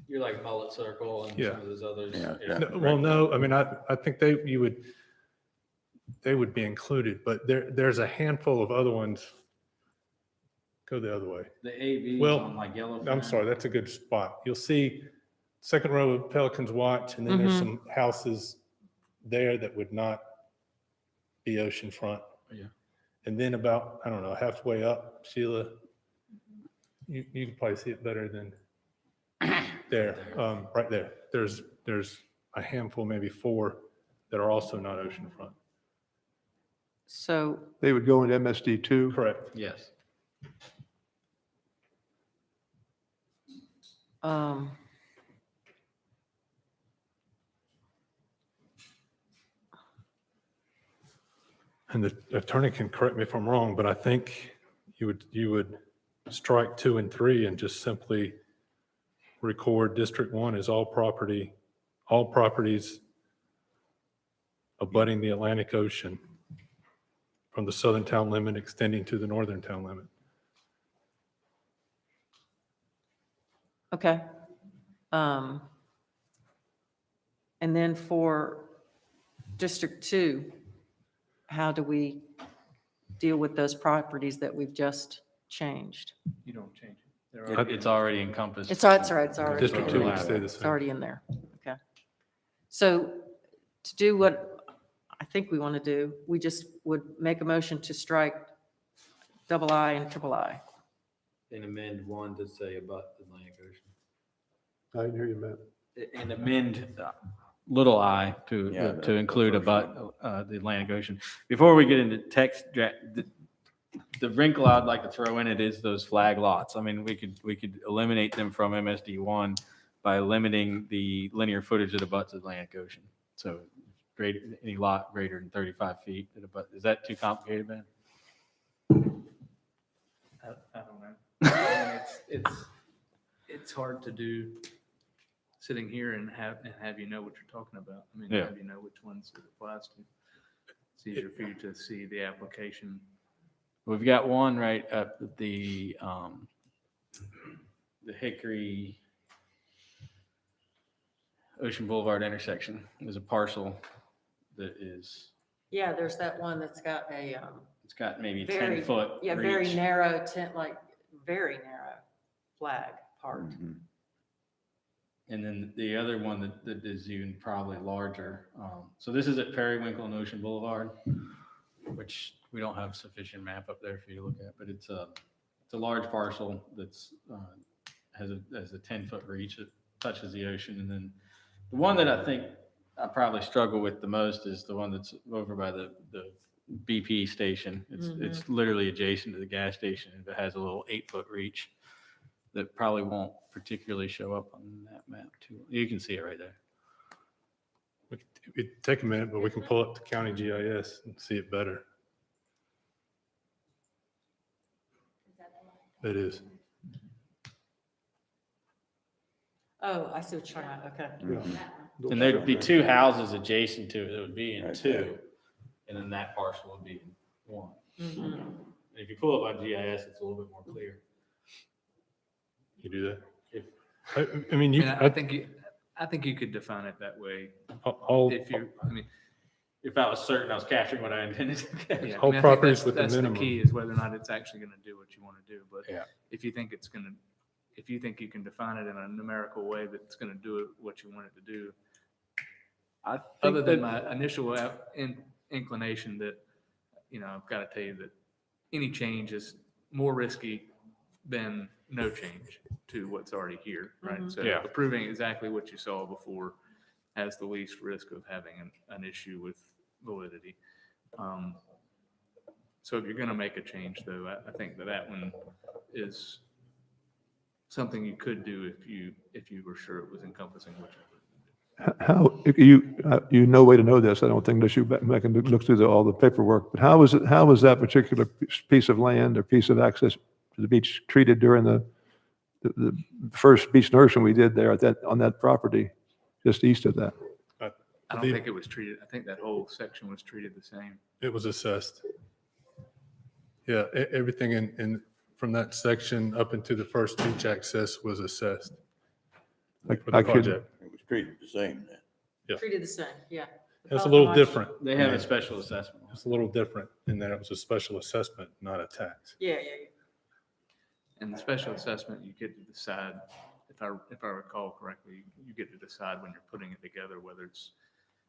You're like Mullet Circle and Yeah. some of those others. Yeah, Well, no, I mean, I think they would be included, but there's a handful of other ones. Go the other way. The AVs Well, on like Yellow. I'm sorry, that's a good spot. You'll see second row of Pelican's Watch, and then there's some houses there that would not be oceanfront. Yeah. And then about, I don't know, halfway up, Sheila, you can probably see it better than there, right there. There's a handful, maybe 4, that are also not oceanfront. so, They would go into MSD2. Correct. Yes. And the attorney can correct me if I'm wrong, but I think you would strike 2 and 3 and just simply record District 1 as all properties abutting the Atlantic Ocean from the southern town limit extending to the northern town limit. okay. And then for District 2, how do we deal with those properties that we've just changed? You don't change it. They're already- It's already encompassed. It's all right, it's already. District 2 would overlap. stay the It's same. already in there, okay. So to do what I think we want to do, we just would make a motion to strike double I and triple I. And amend 1 to say about the Atlantic Ocean. I didn't hear you, Matt. And amend little I to, Yeah, to the include first about the Atlantic Ocean. Before we get into text, the wrinkle I'd like to throw in it is those flag lots. I mean, we could eliminate them from MSD1 by limiting the linear footage that abuts the Atlantic Ocean. So any lot greater than 35 feet that abut, is that too complicated, Ben? I don't know. I mean, it's hard to do sitting here and have you know what you're talking about. I mean, Yeah. have you know which ones it applies to. It's easier for you to see the application. We've got one right at the Hickory Ocean Boulevard intersection. There's a parcel that is, Yeah, there's that one that's got a, it's got maybe very, 10-foot yeah, very reach. narrow very narrow flag part. And then the other one that is even probably larger. So this is at Periwinkle and Ocean Boulevard, which we don't have sufficient map up there for you to look at, but it's a large parcel that's has a 10-foot reach that touches the ocean. And then the one that I think I probably struggle with the most is the one that's over by the BP station. It's literally adjacent to the gas station. It has a little 8-foot reach that probably won't particularly show up on that map too. You can see it right there. It'd take a minute, but we can pull up the county GIS and see it better. It is. Oh, I see what you're talking about, okay. And there'd be 2 houses adjacent to it that would be in Right 2, and then that parcel would be in 1. Mhm. And if you pull up on GIS, it's a little bit more clear. You do that? If- I mean, you, I think you could define it that way all, if you, I mean, If I was certain I was capturing what I intended to capture. yeah. I All mean, I think properties that's- with the that's minimum. key is whether or not it's actually going to do what you want to do. But Yeah. if you think it's going to, if you think you can define it in a numerical way that's going to do it what you want it to do, I other think than that, my initial inclination that, you know, I've got to tell you that any change is more risky than no change to what's already here, right? So Yeah. approving exactly what you saw before has the least risk of having an issue with validity. So if you're going to make a change, though, I think that one is something you could do if you were sure it was encompassing what you were. How, you no way to know this, I don't think, unless you back and look through all the paperwork, but how was that particular piece of land or piece of access to the beach treated during the first beach nourishment we did there on that property, just east of that? I don't think it was treated, I think that whole section was treated the same. it was assessed. Yeah, everything from that section up into the first beach access was assessed. Like, For the I could, project. It was treated the same then. Yeah. Treated the same, yeah. It's a little Much- different. they have a special assessment. It's a little different in that it was a special assessment, not a tax. Yeah. And the special assessment, you get to decide, if I recall correctly, you get to decide when you're putting it together, whether it's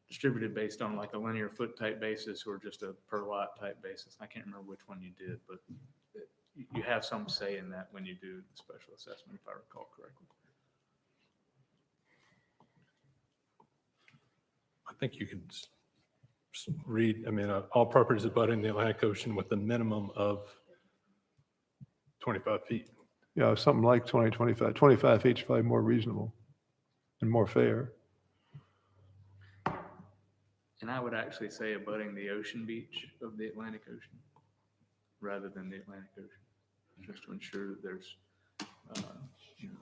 distributed based on like a linear foot type basis or just a per lot type basis. I can't remember which one you did, but you have some say in that when you do the special assessment, if I recall correctly. I think you could read, I mean, all properties abutting the Atlantic Ocean with a minimum of 25 feet. yeah, something like 20, 25. 25 feet is probably more reasonable and more fair. And I would actually say abutting the ocean beach of the Atlantic Ocean rather than the Atlantic Ocean, just to ensure that there's,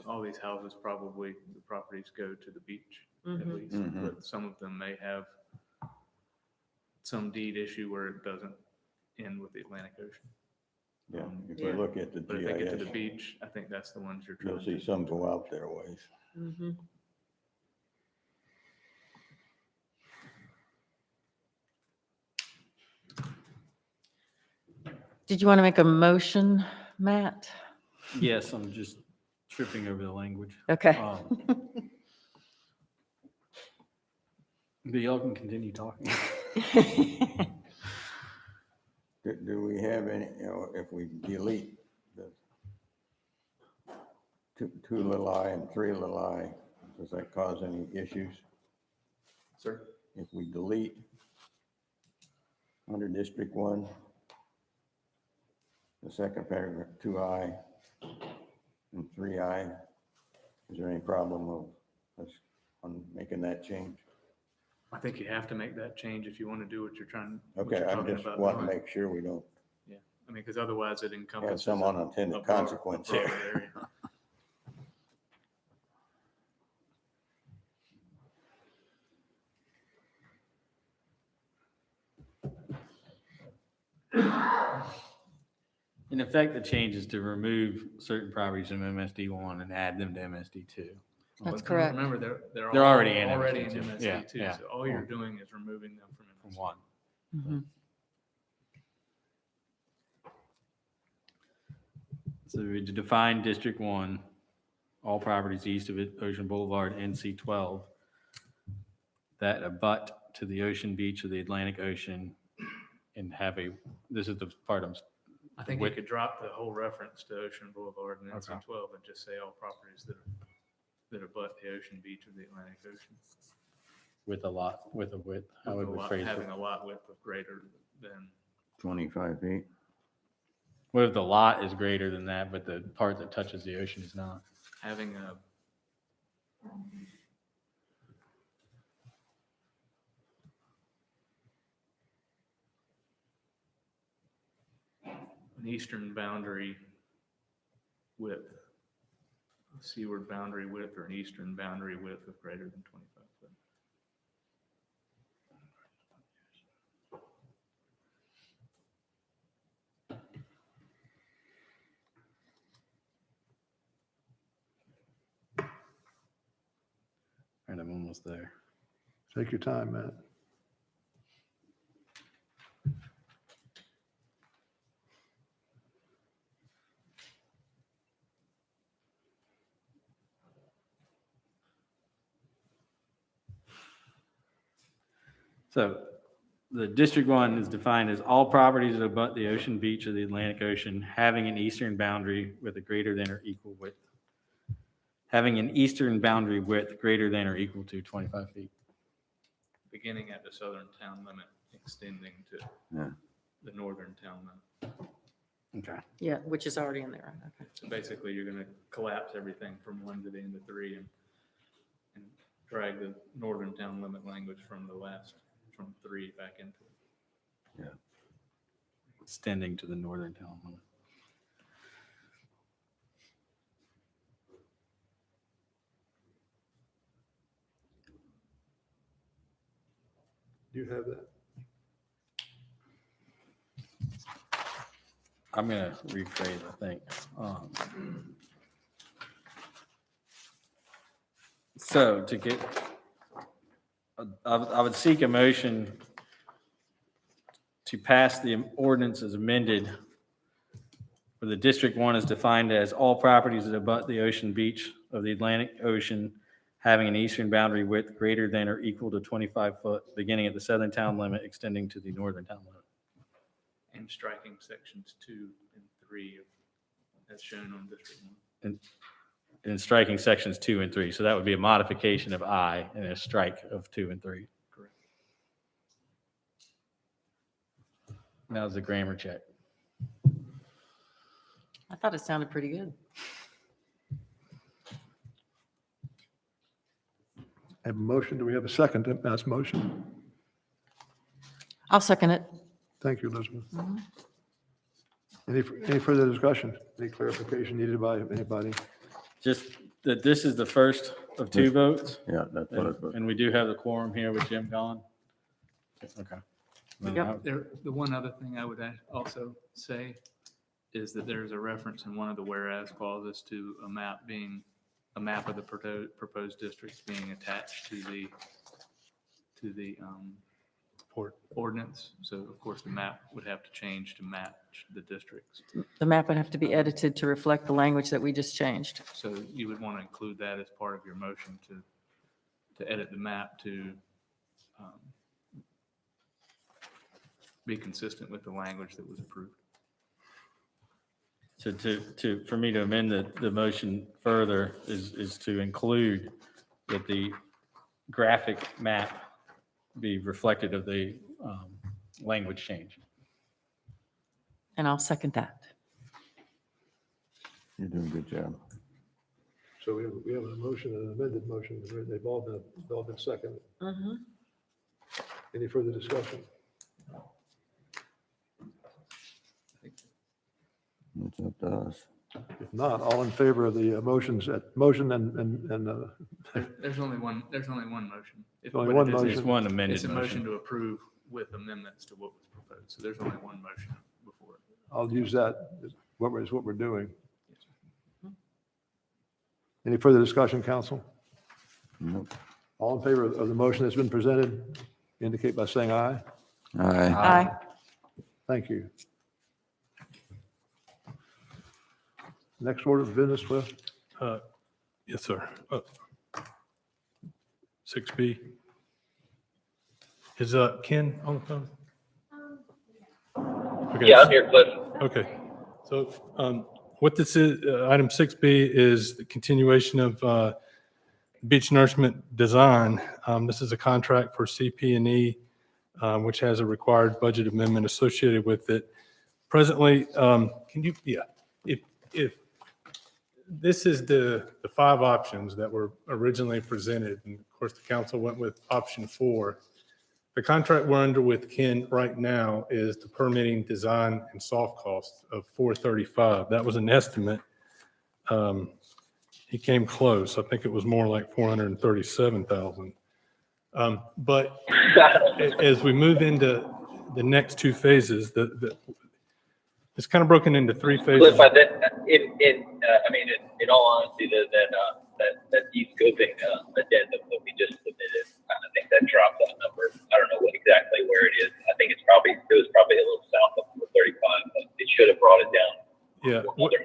all these houses probably, the properties go to the beach at Mhm. least, but some of them may have some deed issue where it doesn't end with the Atlantic Ocean. Yeah, if Yeah. you look at the But if they get to the GIS, beach, I think that's the ones you're trying you'll to. see some go out there ways. Mhm. Did you want to make a motion, Matt? Yes, I'm just tripping over the language. Okay. But y'all can continue talking. Do we have any, if we delete the two little I and 3 little I, does that cause any issues? Sir? If we delete under District 1, the second paragraph, 2I and 3I, is there any problem of us on making that change? I think you have to make that change if you want to do what you're trying. what Okay, you're I talking just about want to doing. make sure we don't Yeah, I mean, because otherwise it encompasses. have some a unintended broad- consequence a broader here. area. In effect, the change is to remove certain properties from MSD1 and add them to MSD2. That's But correct. Remember, They're all already in Already in MSD2. Yeah, MSD2, yeah. so all you're doing is removing them from From MSD. 1. Mhm. So we define District 1, all properties east of it, Ocean Boulevard, NC 12, that abut to the ocean beach of the Atlantic Ocean and have this is the part I think you With- could drop the whole reference to Ocean Boulevard and Okay. NC 12 and just say all properties that abut the ocean beach of the Atlantic Ocean. with a width. How would we With a lot- phrase it? Having a lot width of greater than 25 feet. What if the lot is greater than that, but the part that touches the ocean is not? Having a an eastern boundary width, a seaward boundary width, or an eastern boundary width of greater than 25 foot. And I'm almost there. Take your time, Matt. So the District 1 is defined as all properties that abut the ocean beach of the Atlantic Ocean having an eastern boundary with a greater than or equal width. Having an eastern boundary width greater than or equal to 25 feet. Beginning at the southern town limit, extending to Yeah. the northern town limit. Okay. Yeah, which is already in there. Okay. So basically, you're going to collapse everything from 1 to the end of 3 and drag the northern town limit language from 3 back into it. Yeah. Extending to the northern town limit. Do you have that? I'm going to rephrase, I think. So to get, I would seek a motion to pass the ordinance as amended, where the District 1 is defined as all properties that abut the ocean beach of the Atlantic Ocean having an eastern boundary width greater than or equal to 25 foot, beginning at the southern town limit, extending to the northern town limit. And striking sections 2 and 3 as shown on District 1. And striking sections 2 and 3. So that would be a modification of I and a strike of 2 and 3. Correct. Now's the grammar check. I thought it sounded pretty good. I have a motion. Do we have a second to Matt's motion? I'll second it. Thank you, Elizabeth. Any further discussion? Any clarification needed by anybody? Just that this is the first of 2 votes. Yeah, that's what it was. And we do have the quorum here with Jim gone. Okay. Yep. The one other thing I would also say is that there's a reference in one of the whereas clauses to a map of the proposed districts being attached to the ordinance. So of course the map would have to change to match the districts. The map would have to be edited to reflect the language that we just changed. So you would want to include that as part of your motion to edit the map to be consistent with the language that was approved. So for me to amend the motion further is to include that the graphic map be reflected of the language change. And I'll second that. You're doing a good job. So we have a motion and an amended motion. They've all been seconded. Any further discussion? It's up to us. If not, all in favor of the motion and There's only one motion. Only What one it is, motion. It's one amended It's a motion motion. to approve with amendments to what was proposed. So there's only one motion before it. I'll use that as what we're doing. Any further discussion, council? Nope. All in favor of the motion that's been presented, indicate by saying aye. Aye. Aye. Thank you. Next order of business, Cliff? Yes, sir. 6B. Is Ken on the phone? Okay. Yeah, I'm here, Cliff. Okay. So what this is, item 6B is the continuation of beach nourishment design. This is a contract for CP&E which has a required budget amendment associated with it. Presently, if this is the 5 options that were originally presented, and of course the council went with option 4. The contract we're under with Ken right now is the permitting, design, and soft costs of $435. That was an estimate. He came close. I think it was more like $437,000. But as we move into the next 2 phases, it's kind of broken into 3 phases. Cliff, in all honesty, that de-scoping addendum that we just submitted, I think that dropped that number. I don't know exactly where it is. I think it was probably a little south of 435, but it should have brought it down. Yeah. Another 100,000.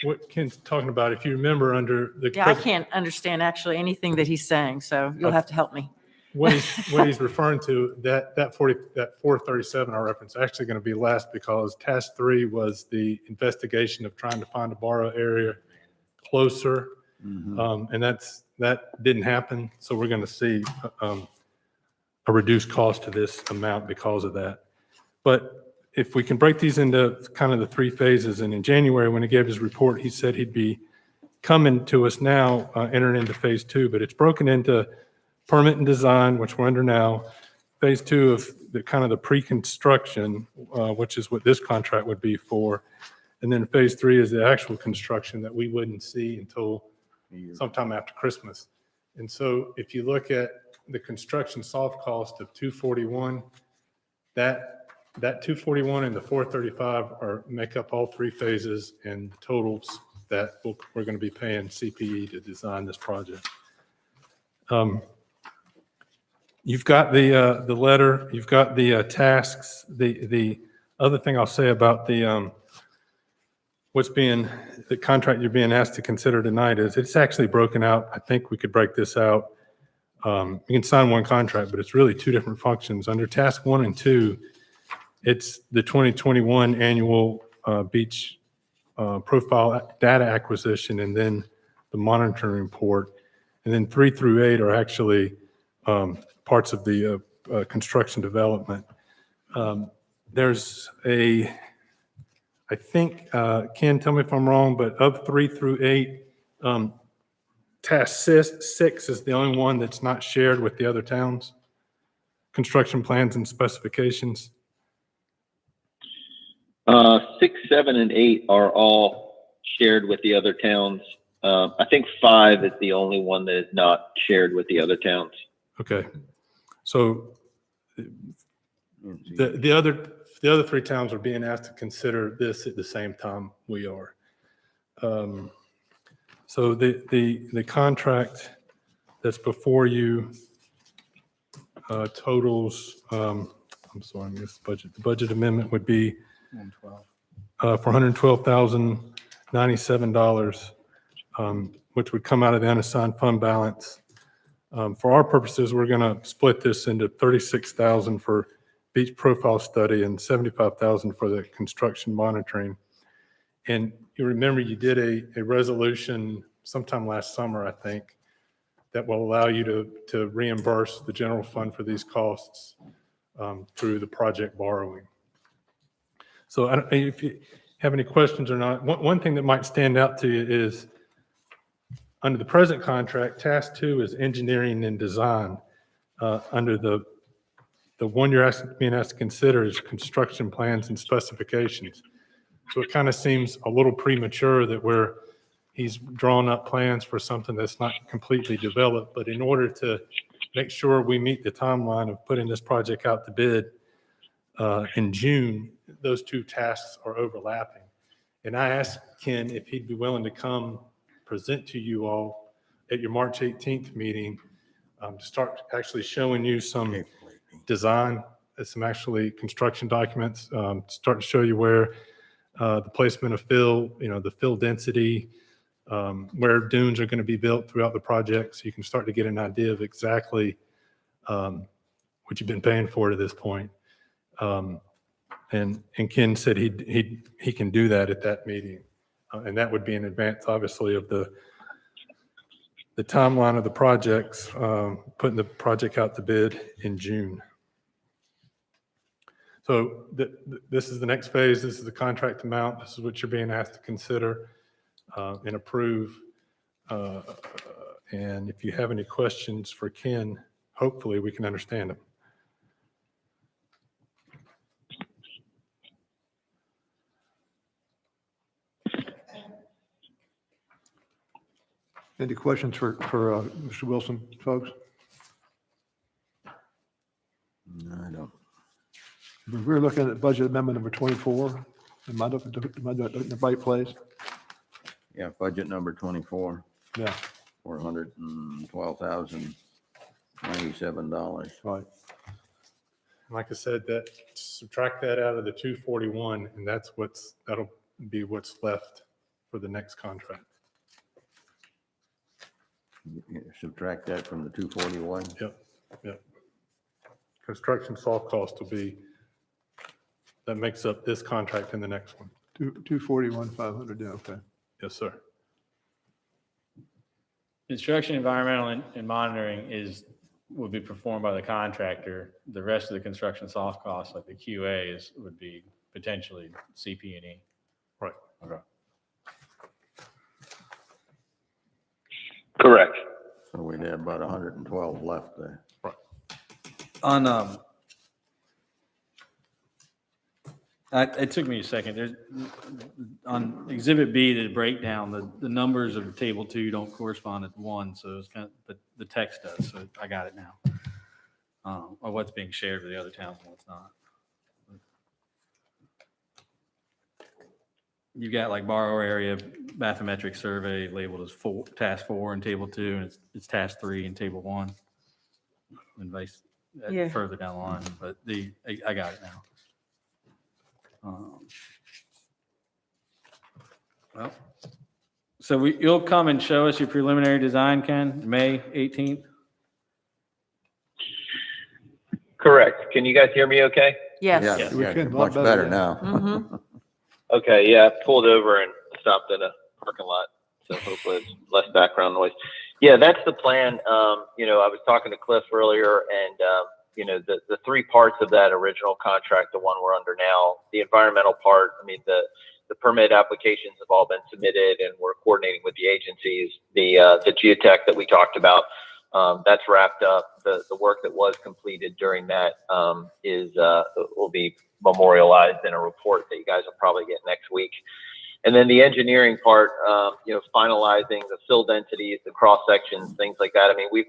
What Ken's talking about, if you remember under the. Yeah, I can't understand actually anything that he's saying, so you'll have to help me. What he's referring to, that 437 I referenced, actually going to be less because task 3 was the investigation of trying to find a borrow area closer. And that didn't happen. So we're going to see a reduced cost to this amount because of that. But if we can break these into kind of the 3 phases, and in January, when he gave his report, he said he'd be coming to us now, entering into phase 2, but it's broken into permit and design, which we're under now, phase 2 of the kind of the pre-construction, which is what this contract would be for. And then phase 3 is the actual construction that we wouldn't see until sometime after Christmas. And so if you look at the construction soft cost of 241, that 241 and the 435 make up all 3 phases and the totals that we're going to be paying CPE to design this project. You've got the letter, you've got the tasks. The other thing I'll say about the contract you're being asked to consider tonight is it's actually broken out. I think we could break this out. You can sign one contract, but it's really 2 different functions. Under task 1 and 2, it's the 2021 annual beach profile data acquisition, and then the monitoring report. And then 3 through 8 are actually parts of the construction development. There's I think, Ken, tell me if I'm wrong, but of 3 through 8, task 6 is the only one that's not shared with the other towns. Construction plans and specifications. 6, 7, and 8 are all shared with the other towns. I think 5 is the only one that is not shared with the other towns. Okay. So the other 3 towns are being asked to consider this at the same time we are. So the contract that's before you totals, I'm sorry, I missed the budget. The budget amendment would be for $112,097, which would come out of the unassigned fund balance. For our purposes, we're going to split this into $36,000 for beach profile study and $75,000 for the construction monitoring. And you remember you did a resolution sometime last summer, I think, that will allow you to reimburse the general fund for these costs through the project borrowing. So I don't know if you have any questions or not. One thing that might stand out to you is under the present contract, task 2 is engineering and design. Under the one you're being asked to consider is construction plans and specifications. So it kind of seems a little premature that he's drawn up plans for something that's not completely developed. But in order to make sure we meet the timeline of putting this project out to bid in June, those 2 tasks are overlapping. And I asked Ken if he'd be willing to come present to you all at your March 18th meeting to start actually showing you some design, some actually construction documents, start to show you where the placement of fill, the fill density, where dunes are going to be built throughout the project, so you can start to get an idea of exactly what you've been paying for to this point. And Ken said he can do that at that meeting, and that would be in advance, obviously, of the timeline of the projects, putting the project out to bid in June. So this is the next phase. This is the contract amount. This is what you're being asked to consider and approve. And if you have any questions for Ken, hopefully we can understand them. Any questions for Mr. Wilson, folks? No, I don't. We're looking at budget amendment number 24. Am I looking in the right place? Yeah, budget number 24, Yeah, $412,097. right. Like I said, that subtract that out of the 241, and that'll be what's left for the next contract. Subtract that from the 241. Yep. Construction soft cost will be, that makes up this contract and the next one. 241, 500, yeah, okay. Yes, sir. Construction, environmental, and monitoring would be performed by the contractor. The rest of the construction soft costs, like the QA, would be potentially CP&E. Right. Okay. Correct. So we'd have about 112 left there. On it took me a second. There's on Exhibit B, the breakdown, the numbers of Table 2 don't correspond to 1, so it's kind of, but the text does. So I got it now. Or what's being shared with the other towns and what's not. You got like borrower area bathymetric survey labeled as task 4 in Table 2, and it's task 3 in Table 1, and vice Yeah. further down the line. But I got it now. Well, so you'll come and show us your preliminary design, Ken, May 18th? Correct. Can you guys hear me okay? Yes. Yeah, We yeah, can, a much lot better, better yeah. now. Mhm. Okay, yeah, I pulled over and stopped in a parking lot, so hopefully it's less background noise. Yeah, that's the plan. I was talking to Cliff earlier, and the three parts of that original contract, the one we're under now, the environmental part, I mean, the permit applications have all been submitted, and we're coordinating with the agencies. The geotech that we talked about, that's wrapped up. The work that was completed during that will be memorialized in a report that you guys will probably get next week. And then the engineering part, finalizing the fill densities, the cross sections, things like that. I mean, we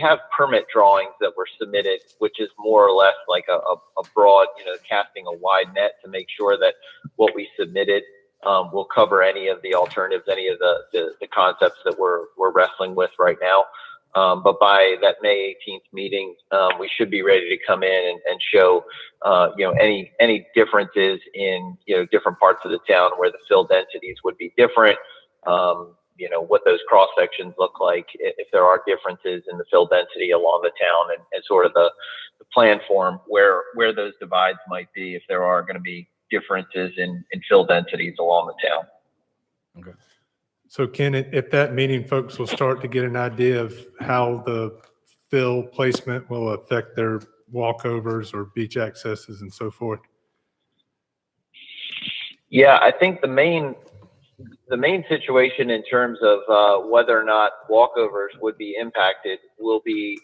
have permit drawings that were submitted, which is more or less like a broad, casting a wide net to make sure that what we submitted will cover any of the alternatives, any of the concepts that we're wrestling with right now. But by that May 18th meeting, we should be ready to come in and show, any differences in, different parts of the town where the fill densities would be different. What those cross sections look like, if there are differences in the fill density along the town, and sort of the plan form where those divides might be, if there are going to be differences in fill densities along the town. Okay. So Ken, at that meeting, folks will start to get an idea of how the fill placement will affect their walkovers or beach accesses and so forth. Yeah, I think the main situation in terms of whether or not walkovers would be impacted will be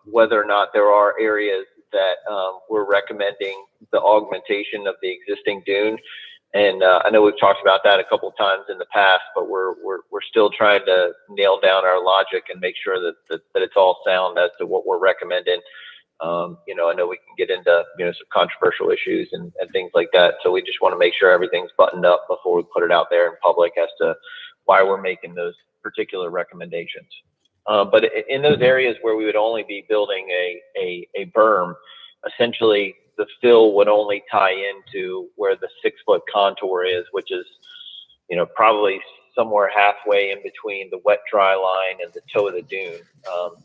whether or not there are areas that we're recommending the augmentation of the existing dune. And I know we've talked about that a couple of times in the past, but we're still trying to nail down our logic and make sure that it's all sound as to what we're recommending. I know we can get into some controversial issues and things like that, so we just want to make sure everything's buttoned up before we put it out there in public as to why we're making those particular recommendations. But in those areas where we would only be building a berm, essentially the fill would only tie into where the 6-foot contour is, which is, probably somewhere halfway in between the wet dry line and the toe of the dune.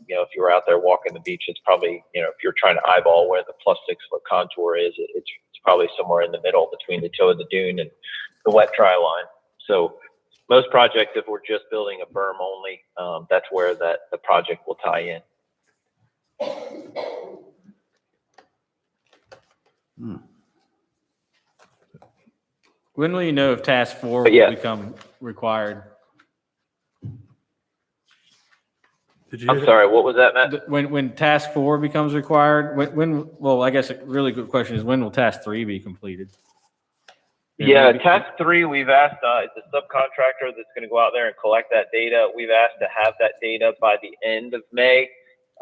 If you were out there walking the beach, it's probably, if you're trying to eyeball where the plus 6-foot contour is, it's probably somewhere in the middle between the toe of the dune and the wet dry line. So most projects, if we're just building a berm only, that's where the project will tie in. When will you know if task 4 But will yeah. become required? Did you I'm hear that? sorry, what was that, Matt? When task 4 becomes required, well, I guess a really good question is when will task 3 be completed? Yeah, maybe- task 3, we've asked, it's a subcontractor that's going to go out there and collect that data. We've asked to have that data by the end of May.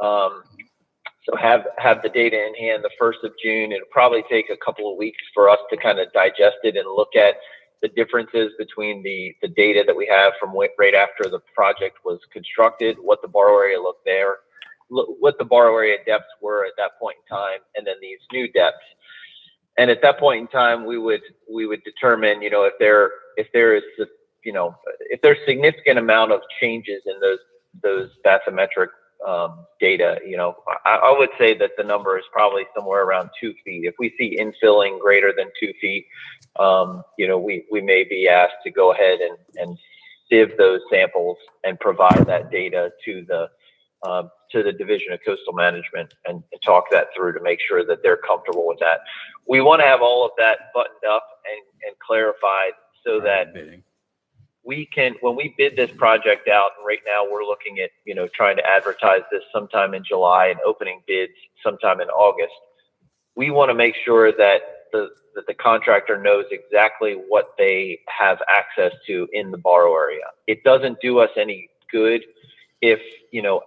So have the data in hand the 1st of June. It'll probably take a couple of weeks for us to kind of digest it and look at the differences between the data that we have from right after the project was constructed, what the borrow area looked there, what the borrow area depths were at that point in time, and then these new depths. And at that point in time, we would determine, if there is, if there's significant amount of changes in those bathymetric data, I would say that the number is probably somewhere around 2 feet. If we see infilling greater than 2 feet, we may be asked to go ahead and sieve those samples and provide that data to the Division of Coastal Management and talk that through to make sure that they're comfortable with that. We want to have all of that buttoned up and clarified so that we can, when we bid this project out, and right now we're looking at, trying to advertise this sometime in July and opening bids sometime in August. We want to make sure that the contractor knows exactly what they have access to in the borrow area. It doesn't do us any good if,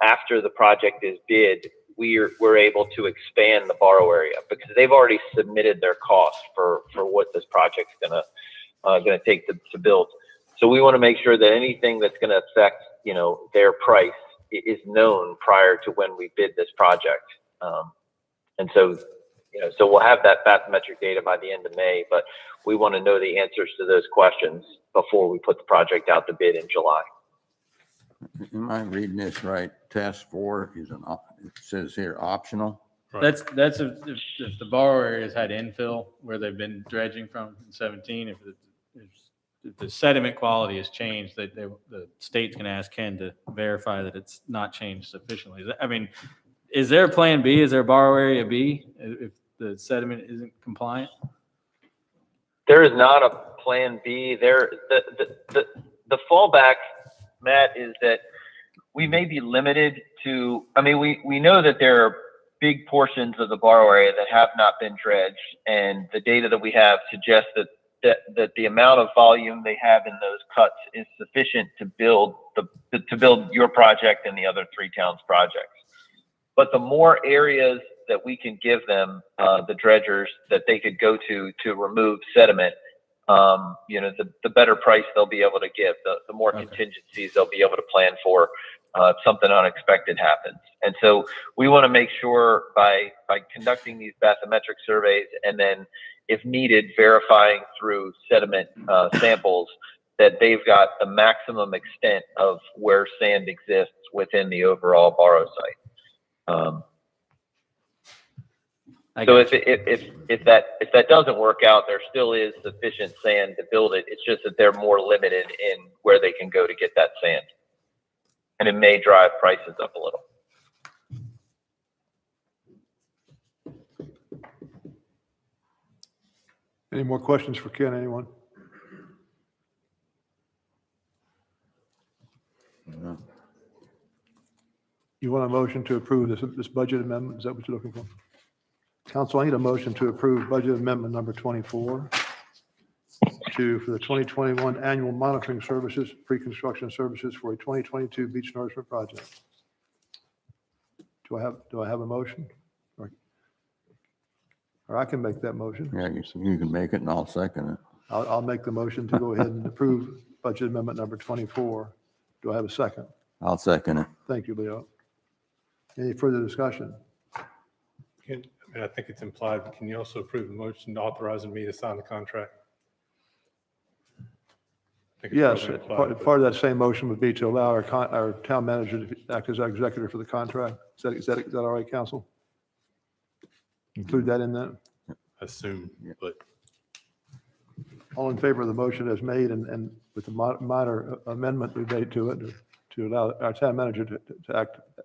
after the project is bid, we're able to expand the borrow area because they've already submitted their cost for what this project's gonna take to build. So we want to make sure that anything that's going to affect, their price is known prior to when we bid this project. And so, so we'll have that bathymetric data by the end of May, but we want to know the answers to those questions before we put the project out to bid in July. Am I reading this right? Task 4 is it says here optional. That's if the borrower areas had infill where they've been dredging from in 17, if the sediment quality has changed, the state's going to ask Ken to verify that it's not changed sufficiently. Is there a plan B? Is there a borrow area B if the sediment isn't compliant? There is not a plan B. The fallback, Matt, is that we may be limited to, we know that there are big portions of the borrow area that have not been dredged, and the data that we have suggests that the amount of volume they have in those cuts is sufficient to build your project and the other 3 towns' projects. But the more areas that we can give them, the dredgers that they could go to remove sediment, the better price they'll be able to give, the more contingencies they'll be able to plan for if something unexpected happens. And so we want to make sure by conducting these bathymetric surveys and then, if needed, verifying through sediment samples that they've got the maximum extent of where sand exists within the overall borrow site. So if that doesn't work out, there still is sufficient sand to build it. It's just that they're more limited in where they can go to get that sand, and it may drive prices up a little. Any more questions for Ken, anyone? No. You want a motion to approve this budget amendment? Is that what you're looking for? Council, I need a motion to approve budget amendment number 24 for the 2021 annual monitoring services, pre-construction services for a 2022 beach nourishment project. Do I have a motion? Or I can make that motion. Yeah, you can make it and I'll second it. I'll make the motion to go ahead and approve budget amendment number 24. Do I have a second? I'll second it. Thank you, Leo. Any further discussion? I think it's implied, but can you also approve the motion authorizing me to sign the contract? I think it's Yes, probably implied, part of that same motion would be to allow our town manager to act as our executor for the contract. Is that all right, council? Include that in that? I assume, but All in favor of the motion as made and with the minor amendment we made to it to allow our town manager to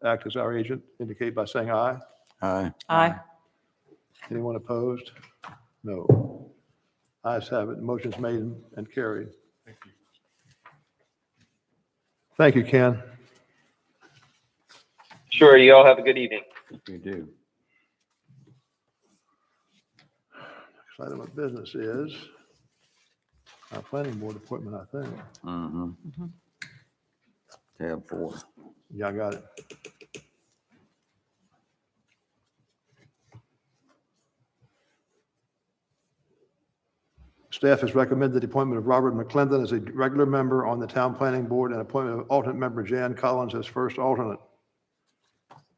act as our agent, indicate by saying aye. Aye. Aye. Anyone opposed? No. Ayes have it. Motion's made and carried. Thank you. Thank you, Ken. Sure, you all have a good evening. You do. Next item of business is our planning board appointment, I think. Mm-hmm. Tab 4. Yeah, I got it. Staff has recommended the appointment of Robert McClendon as a regular member on the town planning board and appointment of alternate member Jan Collins as first alternate.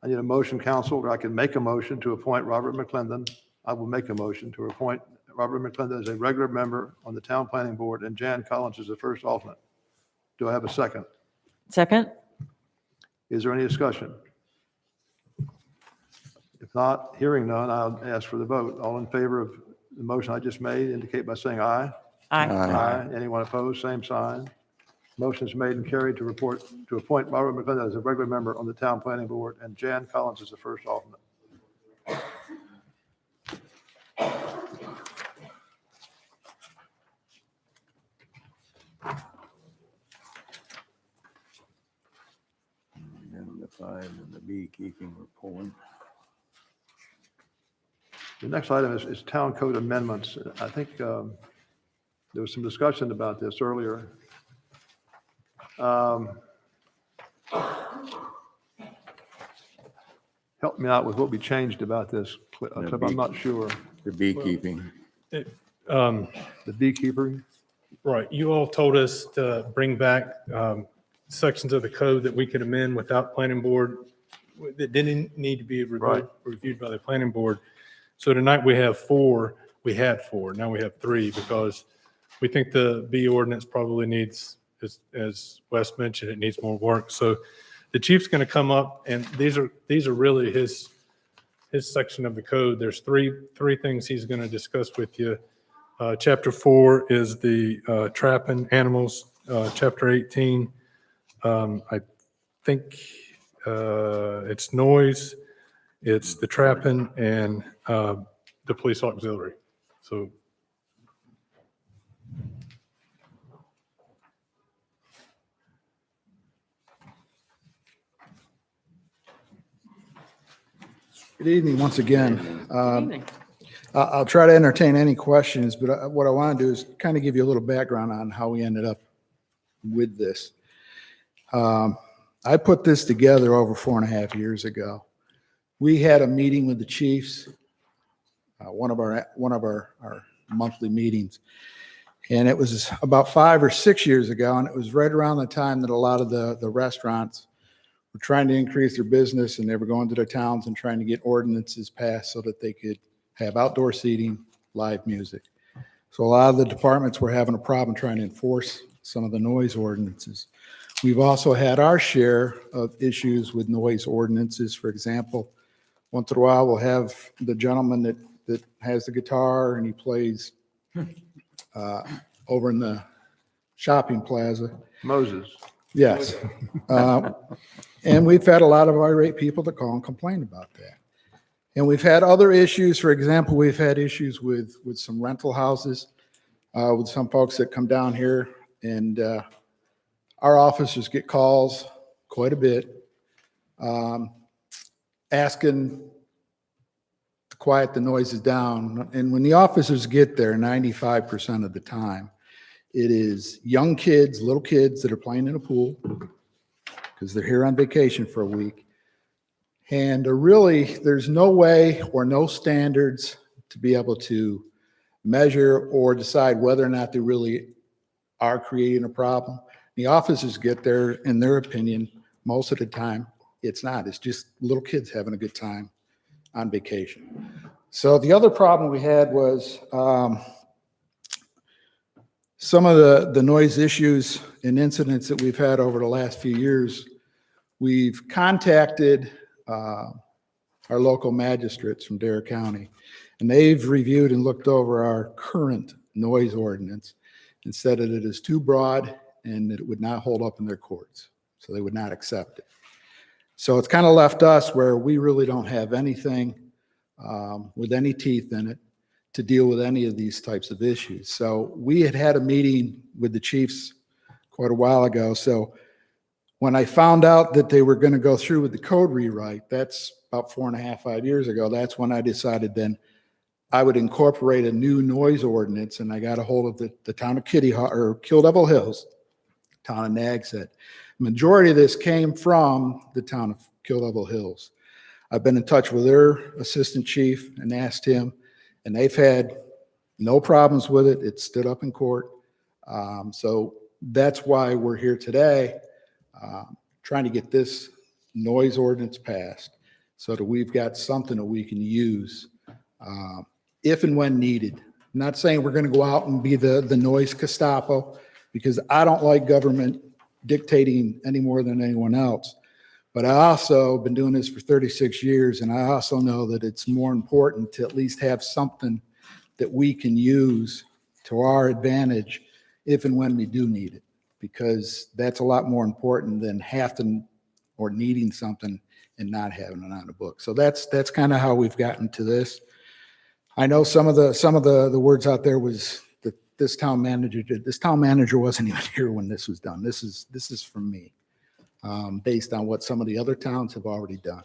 I need a motion, council, or I can make a motion to appoint Robert McClendon. I will make a motion to appoint Robert McClendon as a regular member on the town planning board and Jan Collins as the first alternate. Do I have a second? Second? Is there any discussion? If not, hearing none, I'll ask for the vote. All in favor of the motion I just made indicate by saying aye. Aye. Aye. Anyone opposed? Same sign. Motion is made and carried to appoint Robert McClendon as a regular member on the town planning board and Jan Collins as the first alternate. And the 5 and the beekeeping we're pulling. The next item is town code amendments. I think there was some discussion about this earlier. Help me out with what we changed about this, Cliff. I'm not sure. The beekeeping. Um, The beekeeper, Right, you all told us to bring back sections of the code that we could amend without planning board, that didn't need to be Right. reviewed by the planning board. So tonight we have 4, we had 4, now we have 3, because we think the bee ordinance probably needs, as Wes mentioned, it needs more work. So the chief's going to come up, and these are really his section of the code. There's three things he's going to discuss with you. Chapter 4 is the trapping animals. Chapter 18, I think it's noise, it's the trapping, and the police auxiliary. So Good evening once again. Good evening. I'll try to entertain any questions, but what I want to do is kind of give you a little background on how we ended up with this. I put this together over 4.5 years ago. We had a meeting with the chiefs, one of our monthly meetings, and it was about 5 or 6 years ago, and it was right around the time that a lot of the restaurants were trying to increase their business, and they were going to their towns and trying to get ordinances passed so that they could have outdoor seating, live music. So a lot of the departments were having a problem trying to enforce some of the noise ordinances. We've also had our share of issues with noise ordinances. For example, once in a while, we'll have the gentleman that has the guitar and he plays over in the shopping plaza. Moses. Yes. And we've had a lot of irate people that call and complain about that. And we've had other issues. For example, we've had issues with some rental houses, with some folks that come down here, and our officers get calls quite a bit, asking to quiet the noises down. And when the officers get there, 95% of the time, it is young kids, little kids that are playing in a pool because they're here on vacation for a week. And really, there's no way or no standards to be able to measure or decide whether or not they really are creating a problem. The officers get there, in their opinion, most of the time, it's not. It's just little kids having a good time on vacation. So the other problem we had was some of the noise issues and incidents that we've had over the last few years. We've contacted our local magistrates from Dare County, and they've reviewed and looked over our current noise ordinance and said that it is too broad and that it would not hold up in their courts. So they would not accept it. So it's kind of left us where we really don't have anything with any teeth in it to deal with any of these types of issues. So we had a meeting with the chiefs quite a while ago. So when I found out that they were going to go through with the code rewrite, that's about 4.5, 5 years ago, that's when I decided then I would incorporate a new noise ordinance, and I got a hold of the town of Kill Devil Hills, town of Nags Head. Majority of this came from the town of Kill Devil Hills. I've been in touch with their assistant chief and asked him, and they've had no problems with it. It stood up in court. So that's why we're here today, trying to get this noise ordinance passed so that we've got something that we can use if and when needed. I'm not saying we're going to go out and be the noise Gestapo, because I don't like government dictating any more than anyone else. But I also been doing this for 36 years, and I also know that it's more important to at least have something that we can use to our advantage if and when we do need it, because that's a lot more important than having or needing something and not having it on the book. So that's kind of how we've gotten to this. I know some of the words out there was that this town manager did. This town manager wasn't even here when this was done. This is from me, based on what some of the other towns have already done.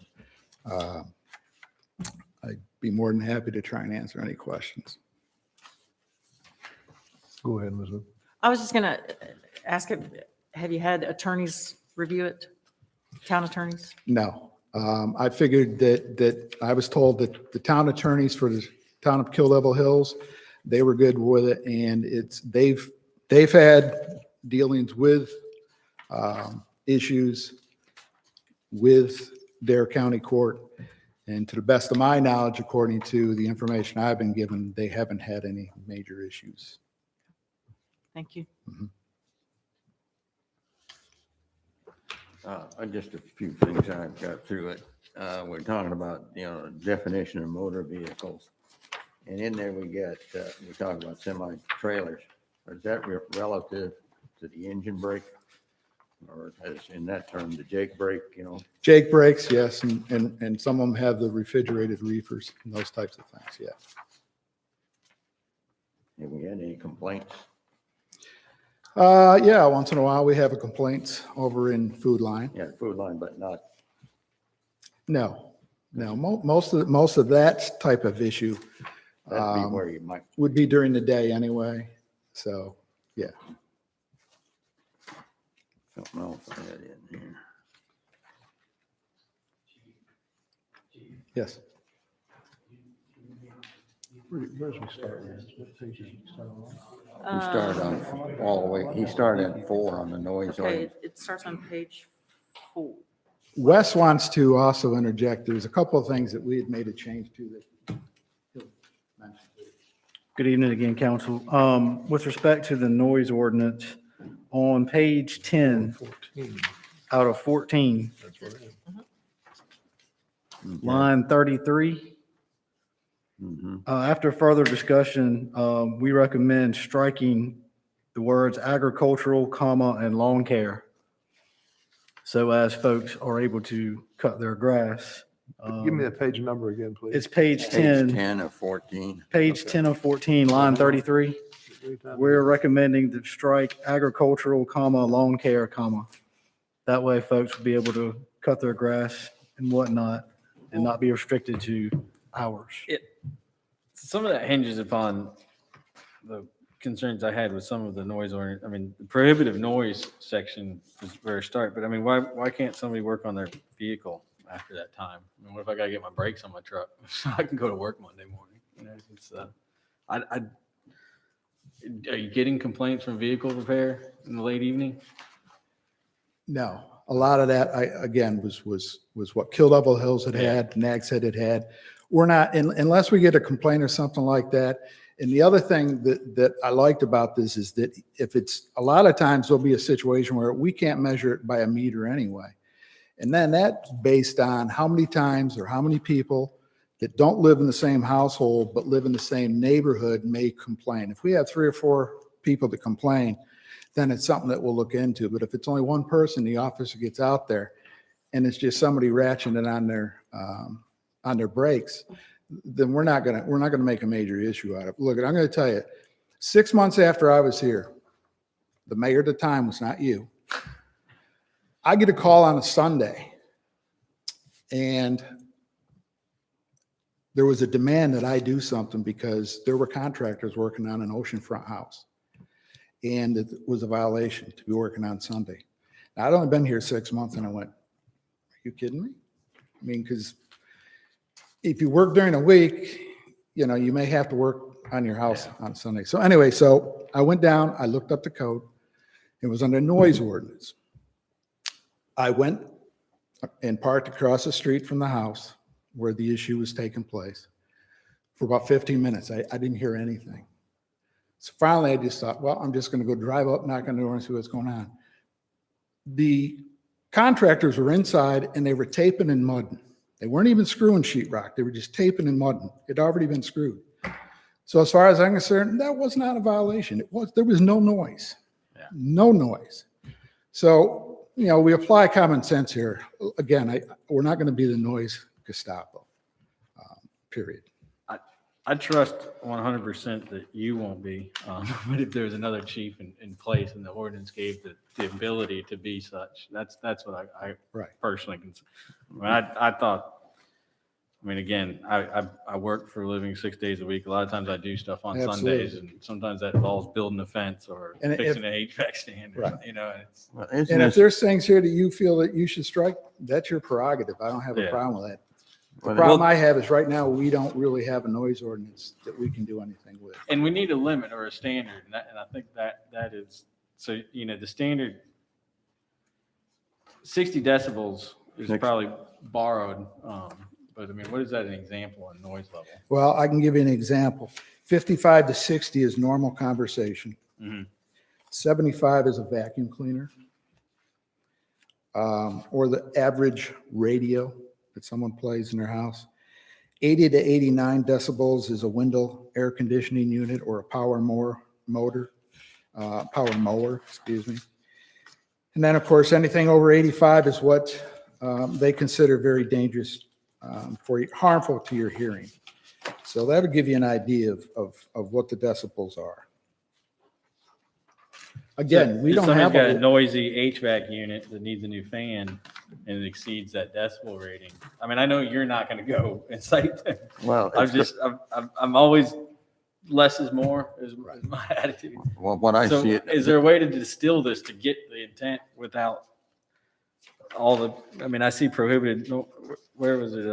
I'd be more than happy to try and answer any questions. Go ahead, Ms. Wood. I was just going to ask, have you had attorneys review it? Town attorneys? No. I figured that I was told that the town attorneys for the town of Kill Devil Hills, they were good with it, and they've had dealings with issues with their county court, and to the best of my knowledge, according to the information I've been given, they haven't had any major issues. Thank you. Just a few things I've got through it. We're talking about, definition of motor vehicles. And in there we talk about semi-trailers. Is that relative to the engine brake? Or as in that term, the Jake brake, Jake brakes, yes, and some of them have the refrigerated reefers and those types of things, yeah. Have we had any complaints? Yeah, once in a while we have a complaint over in Food Line. Yeah, food line, but not. No, most of that type of issue That'd be where you might. would be during the day anyway. So, yeah. Something else I had in here. Yes. Where's we start? What page did we start on? He started on all the way, he started at 4 on the noise. Okay, ordinance. it starts on page 4. Wes wants to also interject. There's a couple of things that we had made a change to that he'll mention. Good evening again, council. With respect to the noise ordinance, on page 10 14. out of 14, That's what it is. Okay. line 33, Mhm. after further discussion, we recommend striking the words agricultural, comma, and lawn care, so as folks are able to cut their grass. Give me the page number again, please. It's page Page 10, 10 of 14. page 10 of 14, line 33. We're recommending to strike agricultural, comma, lawn care, comma. That way folks will be able to cut their grass and whatnot and not be restricted to hours. Some of that hinges upon the concerns I had with some of the noise ordinance. I mean, the prohibitive noise section is very stark, but I mean, why can't somebody work on their vehicle after that time? I mean, what if I gotta get my brakes on my truck so I can go to work Monday morning? It's are you getting complaints from vehicle repair in the late evening? No, a lot of that, again, was what Kill Devil Hills had, Nags Head had. We're not, unless we get a complaint or something like that. And the other thing that I liked about this is that if it's, a lot of times there'll be a situation where we can't measure it by a meter anyway. And then that's based on how many times or how many people that don't live in the same household but live in the same neighborhood may complain. If we have 3 or 4 people that complain, then it's something that we'll look into. But if it's only one person, the officer gets out there and it's just somebody ratcheting on their brakes, then we're not gonna make a major issue out of it. Look, I'm gonna tell you, 6 months after I was here, the mayor at the time was not you. I get a call on a Sunday, and there was a demand that I do something because there were contractors working on an oceanfront house. And it was a violation to be working on Sunday. Now, I'd only been here 6 months, and I went, are you kidding me? I mean, because if you work during the week, you know, you may have to work on your house on Sunday. So anyway, so I went down, I looked up the code. It was under noise ordinance. I went and parked across the street from the house where the issue was taking place for about 15 minutes. I didn't hear anything. So finally, I just thought, well, I'm just going to go drive up, knock on the door and see what's going on. The contractors were inside and they were taping and mudding. They weren't even screwing sheetrock. They were just taping and mudding. It had already been screwed. So as far as I'm concerned, that was not a violation. There was no noise. No noise. So, you know, we apply common sense here. Again, we're not going to be the noise Gestapo, period. I trust 100% that you won't be, but if there's another chief in place and the ordinance gave the ability to be such, that's what I personally consider. I mean, I thought, I mean, again, I work for a living 6 days a week. A lot of times I do stuff on Sundays, and sometimes that involves building a fence or fixing an HVAC stand, you know. And if there's things here that you feel that you should strike, that's your prerogative. I don't have a problem with that. The problem I have is right now, we don't really have a noise ordinance that we can do anything with. And we need a limit or a standard, and I think that is, so, you know, the standard 60 decibels is probably borrowed, but I mean, what is that an example on noise level? Well, I can give you an example. 55 to 60 is normal conversation. 75 is a vacuum cleaner, or the average radio that someone plays in their house. 80 to 89 decibels is a window air conditioning unit or a power mower, excuse me. And then, of course, anything over 85 is what they consider very dangerous, harmful to your hearing. So that'll give you an idea of what the decibels are. Again, we don't have Somebody's got a noisy HVAC unit that needs a new fan and it exceeds that decibel rating. I mean, I know you're not going to go and cite them. Well, I'm always less is more is my attitude. Well, what I see it. Is there a way to distill this to get the intent without all the, I mean, I see prohibited, where was it?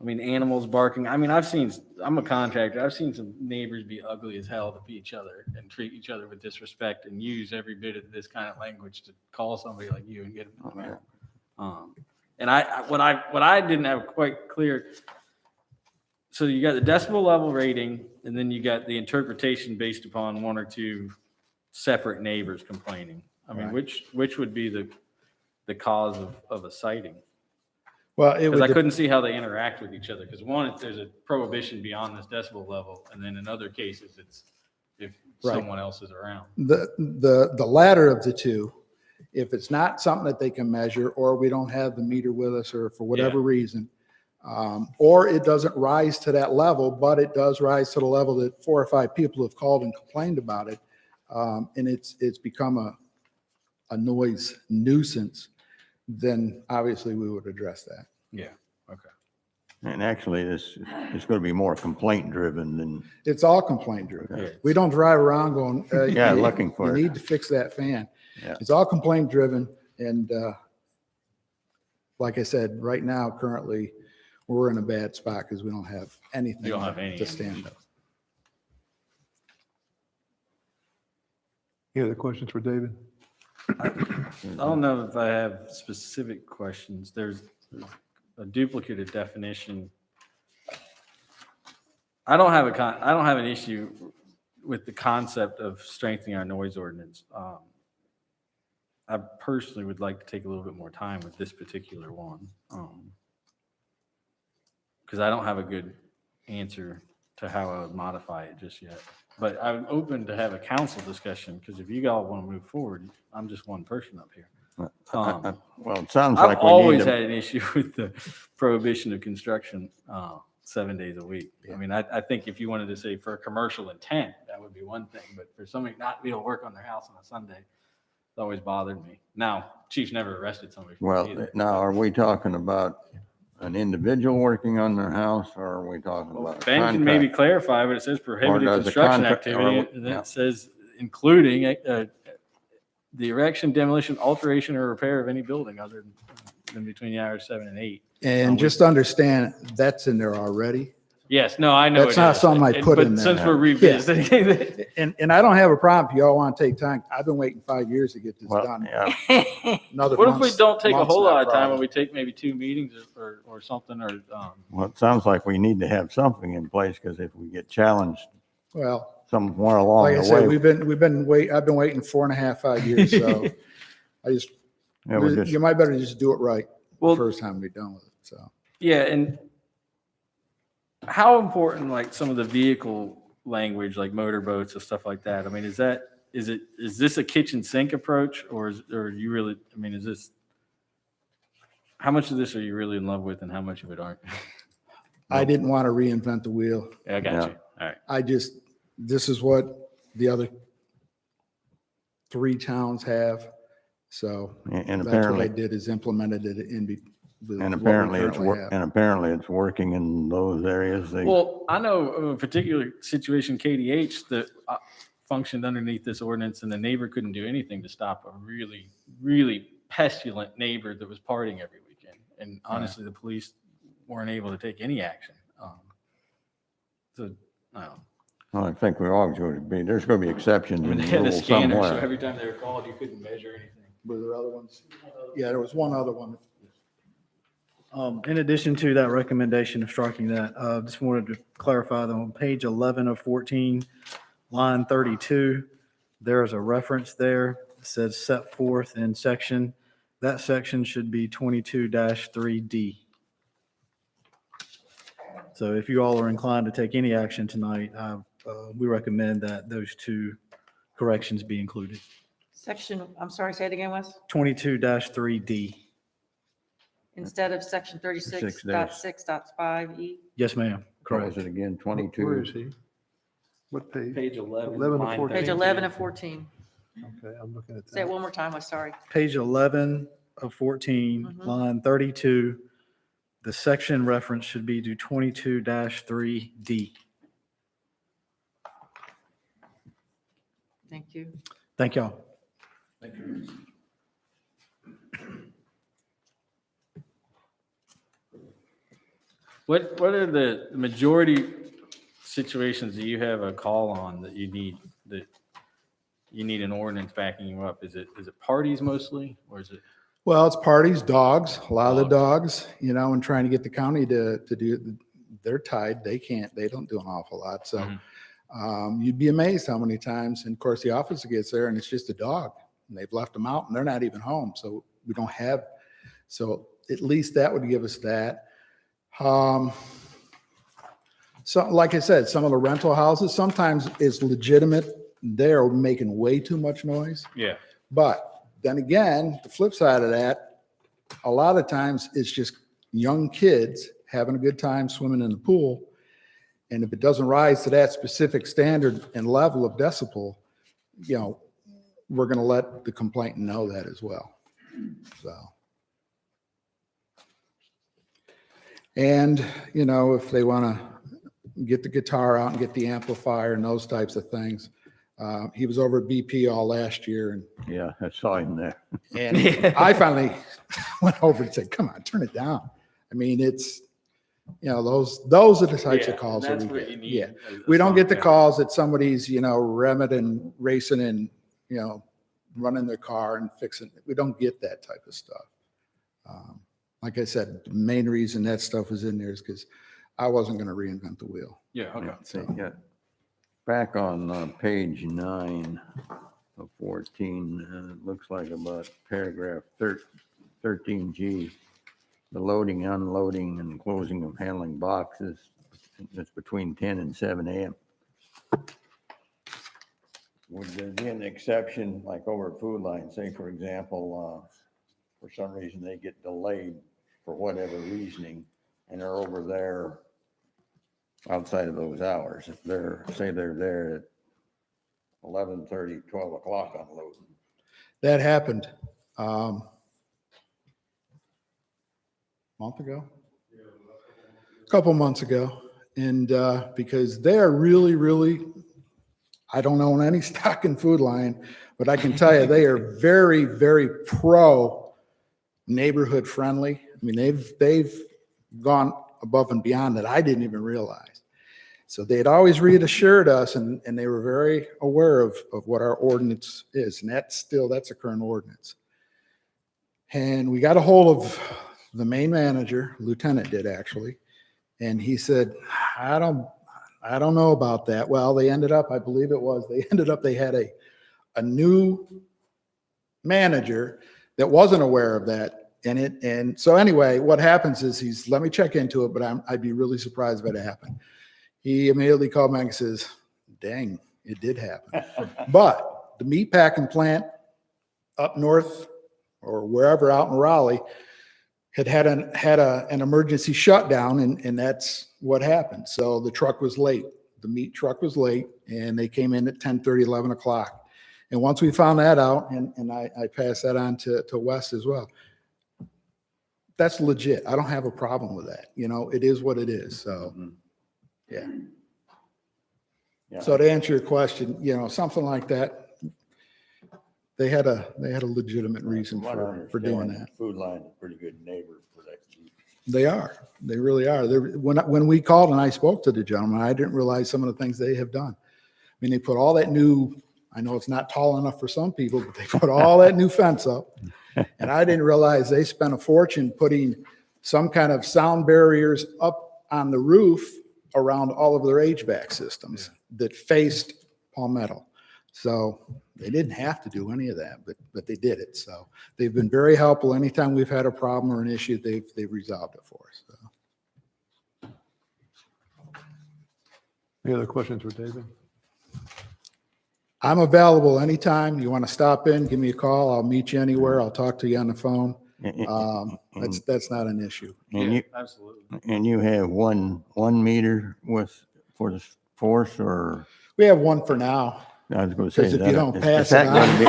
I mean, animals barking. I mean, I'm a contractor. I've seen some neighbors be ugly as hell to each other and treat each other with disrespect and use every bit of this kind of language to call somebody like you and get them. And what I didn't have quite clear. So you got the decibel level rating, and then you got the interpretation based upon one or two separate neighbors complaining. I mean, which would be the cause of a citing? Well, because I couldn't see how they interact with each other. Because one, there's a prohibition beyond this decibel level, and then in other cases, it's if someone else is around. The latter of the two, if it's not something that they can measure, or we don't have the meter with us, or for whatever reason, or it doesn't rise to that level, but it does rise to the level that 4 or 5 people have called and complained about it, and it's become a noise nuisance, then obviously we would address that. Yeah. Okay. And actually, this is going to be more complaint driven than. It's all complaint driven. Okay. We don't drive around going, looking for it. You need to fix that fan. Yeah. It's all complaint driven. And like I said, right now, currently, we're in a bad spot because we don't have anything to stand up. Any other questions for David? I don't know if I have specific questions. There's a duplicative definition. I don't have an issue with the concept of strengthening our noise ordinance. I personally would like to take a little bit more time with this particular one, because I don't have a good answer to how I would modify it just yet. But I'm open to have a council discussion, because if you all want to move forward, I'm just one person up here. Well, it sounds I've like always had an issue with the prohibition of construction 7 days a week. I mean, I think if you wanted to say for commercial intent, that would be one thing, but for somebody not to be able to work on their house on a Sunday, it's always bothered me. Now, chief's never arrested somebody for it Well, either. now, are we talking about an individual working on their house, or are we talking Well, about a Ben can maybe contract? clarify, but it says prohibited does the construction contract- activity, or- and then yeah. it says including the erection, demolition, alteration, or repair of any building other than between the hours 7 and 8. And just understand, that's in there already. Yes, no, I know That's it not is. something I put But in there. since we're revisiting, And I don't have a problem if y'all want to take time. I've been waiting 5 years to get this Well, done. yeah, Another what if we month's- don't take a month's whole not lot of time problem. and we take maybe 2 meetings or something, or, well, it sounds like we need to have something in place, because if we get challenged Well, somewhere along like I the said, way. I've been waiting 4.5, 5 years, so I just, Yeah, we're just- you might better just do it right Well- the first time we're done with it, so. yeah, and how important, like some of the vehicle language, like motorboats and stuff like that? I mean, is this a kitchen sink approach, or you really, I mean, is this, how much of this are you really in love with and how much of it aren't? I didn't want to reinvent the wheel. Yeah, I got Yeah. you. All right. This is what the other 3 towns have, so And that's what I apparently, did, is implemented it in. with and what we apparently it's, currently have. and apparently it's working in those areas. Well, I know of a particular situation, KDH, that functioned underneath this ordinance, and the neighbor couldn't do anything to stop a really, really pestilent neighbor that was partying every weekend. And honestly, the police weren't able to take any action. So, I don't know. Well, I think we're always going to be, there's going to be exceptions I mean, in they the had a rules scanner, so somewhere. every time they were called, you couldn't measure anything. Were there other ones? Yeah, there was one other one. In addition to that recommendation of striking that, just wanted to clarify that on page 11 of 14, line 32, there's a reference there that says set forth in section. That section should be 22-3D. So if you all are inclined to take any action tonight, we recommend that those 2 corrections be included. Section, I'm sorry, say it again, Wes? 22-3D. Instead of section 36.6.5E? Yes, ma'am. What Correct. was it again, Where 22? is he? What page? Page 11. 11 to line 14. Page 32. 11 of 14. Okay, I'm looking at Say it that. one more time, I'm sorry. Page 11 of 14, Mhm. line 32, the section reference should be to 22-3D. Thank you. Thank y'all. What are the majority situations that you have a call on that you need an ordinance backing you up? Is it parties mostly, or is it? Well, it's parties, dogs, a lot of the dogs, and trying to get the county to do, they're tied. They don't do an awful lot. So you'd be amazed how many times, and of course the officer gets there and it's just a dog and they've left them out and they're not even home. So we don't have, so at least that would give us that. So like I said, some of the rental houses, sometimes it's legitimate. They're making way too much noise. Yeah. But then again, the flip side of that, a lot of times it's just young kids having a good time swimming in the pool. And if it doesn't rise to that specific standard and level of decibel, we're going to let the complainant know that as well. So. And, if they want to get the guitar out and get the amplifier and those types of things. He was over at BP all last year, and Yeah, I saw him there. I finally went over and said, come on, turn it down. I mean, it's, those are the types of calls that That's we what get. you need. Yeah. a We don't strong get the backup. calls that somebody's, remming and racing and, running their car and fixing. We don't get that type of stuff. Like I said, the main reason that stuff was in there is because I wasn't going to reinvent the wheel. Yeah, okay. So, yeah. Back on page 9 of 14, it looks like about paragraph 13G, the loading, unloading, and closing of handling boxes, it's between 10 and 7 a.m. Would there be an exception, like over at Food Line, say, for example, for some reason they get delayed for whatever reasoning, and they're over there outside of those hours. If they're, say they're there at 11:30, 12 o'clock unloading. That happened month ago, a couple months ago. And because they are really, really, I don't own any stock in Food Lion, but I can tell you they are very, very pro neighborhood friendly. I mean, they've gone above and beyond that I didn't even realize. So they had always reassured us, and they were very aware of what our ordinance is. And that's a current ordinance. And we got a hold of the main manager, lieutenant did actually, and he said, I don't know about that. Well, they ended up, I believe they had a new manager that wasn't aware of that. And so anyway, what happens is let me check into it, but I'd be really surprised if it happened. He immediately called back and says, dang, it did happen. But the meat packing plant up north or wherever out in Raleigh had an emergency shutdown, and that's what happened. So the truck was late. The meat truck was late, and they came in at 10:30, 11 o'clock. And once we found that out, and I passed that on to Wes as well, that's legit. I don't have a problem with that. It is what it is. So, yeah. So to answer your question, something like that, they had a legitimate reason for doing that. Food Line is a pretty good neighbor for that. They are. They really are. When we called and I spoke to the gentleman, I didn't realize some of the things they have done. I mean, they put all that new, I know it's not tall enough for some people, but they put all that new fence up. And I didn't realize they spent a fortune putting some kind of sound barriers up on the roof around all of their HVAC systems that faced Palmetto. So they didn't have to do any of that, but they did it. So they've been very helpful. Anytime we've had a problem or an issue, they've resolved it for us. So. Any other questions for David? I'm available anytime. You want to stop in, give me a call. I'll meet you anywhere. I'll talk to you on the phone. That's not an issue. And Absolutely. and you have one meter for the force, or? We have one for now. I was going to say, Because if you don't pass is that it going to be?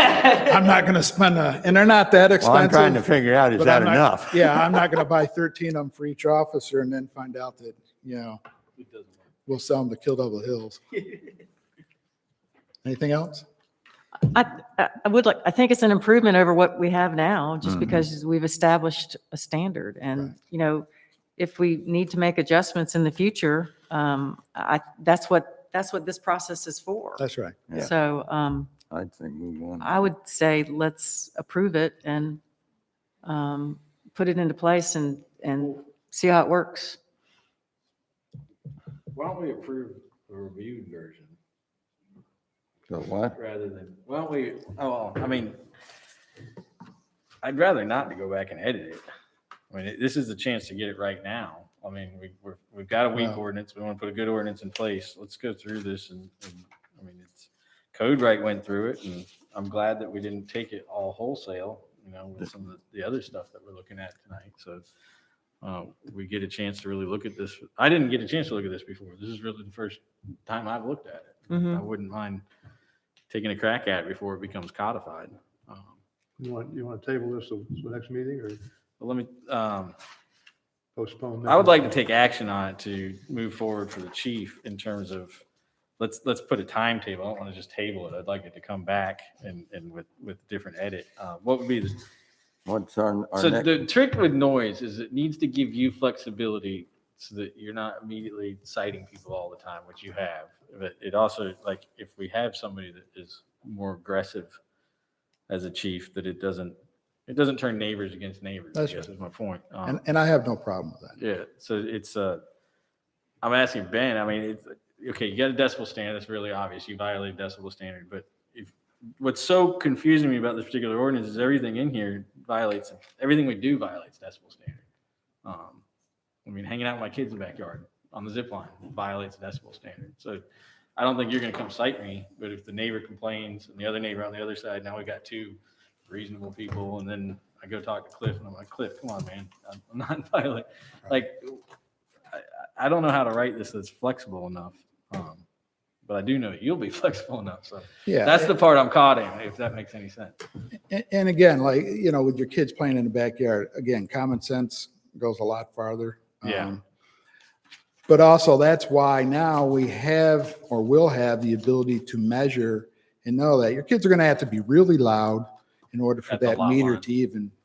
I'm not going to spend and they're not that expensive. Well, I'm trying to figure out, is but that I'm not- enough? Yeah, I'm not going to buy 13 of them for each officer and then find out that, we'll sell them to Kill Double Hills. Anything else? I think it's an improvement over what we have now, just because we've established a standard. And, if we need to make adjustments in the future, that's what this process is for. That's right. Yeah. So I'd say move on. I would say let's approve it and put it into place and see how it works. Why don't we approve the reviewed version So what? rather than, why don't we, I'd rather not to go back and edit it. This is the chance to get it right now. We've got a weak ordinance. We want to put a good ordinance in place. Let's go through this and it's Code Right went through it, and I'm glad that we didn't take it all wholesale, with some of the other stuff that we're looking at tonight. So we get a chance to really look at this. I didn't get a chance to look at this before. This is really the first time I've looked at it. Mhm. I wouldn't mind taking a crack at it before it becomes codified. You want to table this to the next meeting, or But let me, postpone? I would like to take action on it to move forward for the chief in terms of, let's put a timetable. I don't want to just table it. I'd like it to come back and with different edit. What would be What's our so next? the trick with noise is it needs to give you flexibility so that you're not immediately citing people all the time, which you have. But it also, like, if we have somebody that is more aggressive as a chief, that it doesn't turn neighbors against neighbors. That's I guess right. is my point. And I have no problem with that. Yeah, so it's I'm asking Ben. It's okay. You got a decibel standard. That's really obvious. You violate decibel standard. But what's so confusing me about this particular ordinance is everything in here violates everything we do violates decibel standard. Hanging out with my kids in the backyard on the zip line violates decibel standard. So I don't think you're going to come cite me. But if the neighbor complains and the other neighbor on the other side, now we got two reasonable people, and then I go talk to Cliff, and I'm like, Cliff, come on, man, I'm not violent. Like, I don't know how to write this that's flexible enough. But I do know you'll be flexible enough. So Yeah. that's the part I'm caught in, if that makes any sense. And again, like, you know, with your kids playing in the backyard, again, common sense goes a lot farther. Yeah. But also that's why now we have, or will have, the ability to measure and know that your kids are going to have to be really loud in order for At the that lot meter line. to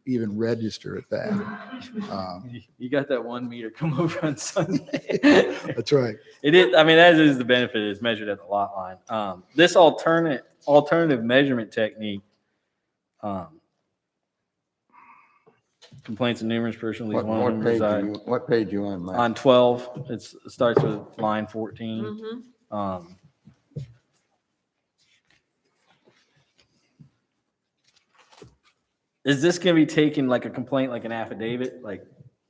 even register at that. You got that 1 meter come over on Sunday. That's right. It is. I mean, that is the benefit. It's measured at the lot line. This alternative measurement technique. Complaints of numerous persons. What page you on, Mike? On 12, it starts with line 14. Is this going to be taken like a complaint, like an affidavit, like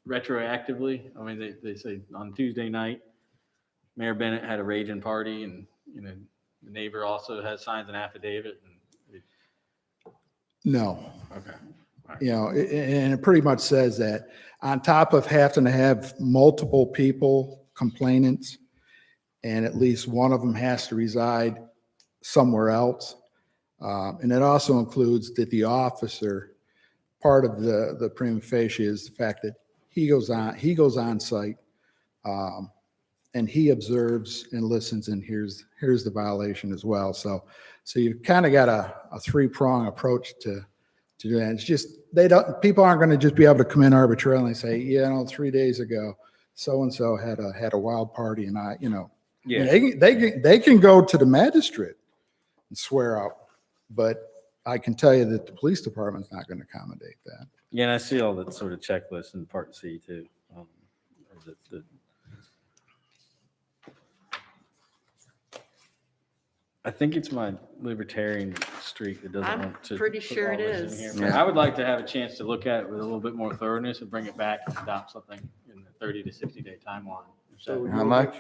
retroactively? I mean, they say on Tuesday night, Mayor Bennett had a raging party, and you know the neighbor also has signs an affidavit. No. Okay. Right. You know, and it pretty much says that on top of having to have multiple people, complainants, and at least one of them has to reside somewhere else. And it also includes that the officer, part of the prima facie is the fact that he goes on site, and he observes and listens and hears the violation as well. So you've kind of got a three-prong approach to do that. It's just, people aren't going to just be able to come in arbitrarily and say, yeah, no, 3 days ago, so-and-so had a wild party, and Yeah. they can go to the magistrate and swear out, but I can tell you that the police department's not going to accommodate that. Yeah, and I see all that sort of checklist in Part C too. I think it's my libertarian streak that doesn't I'm want to. pretty put sure all it this in is. here. But I would like to have a chance to look at it with a little bit more thoroughness and bring it back and adopt something in the 30 to 60 day timeline. So How much?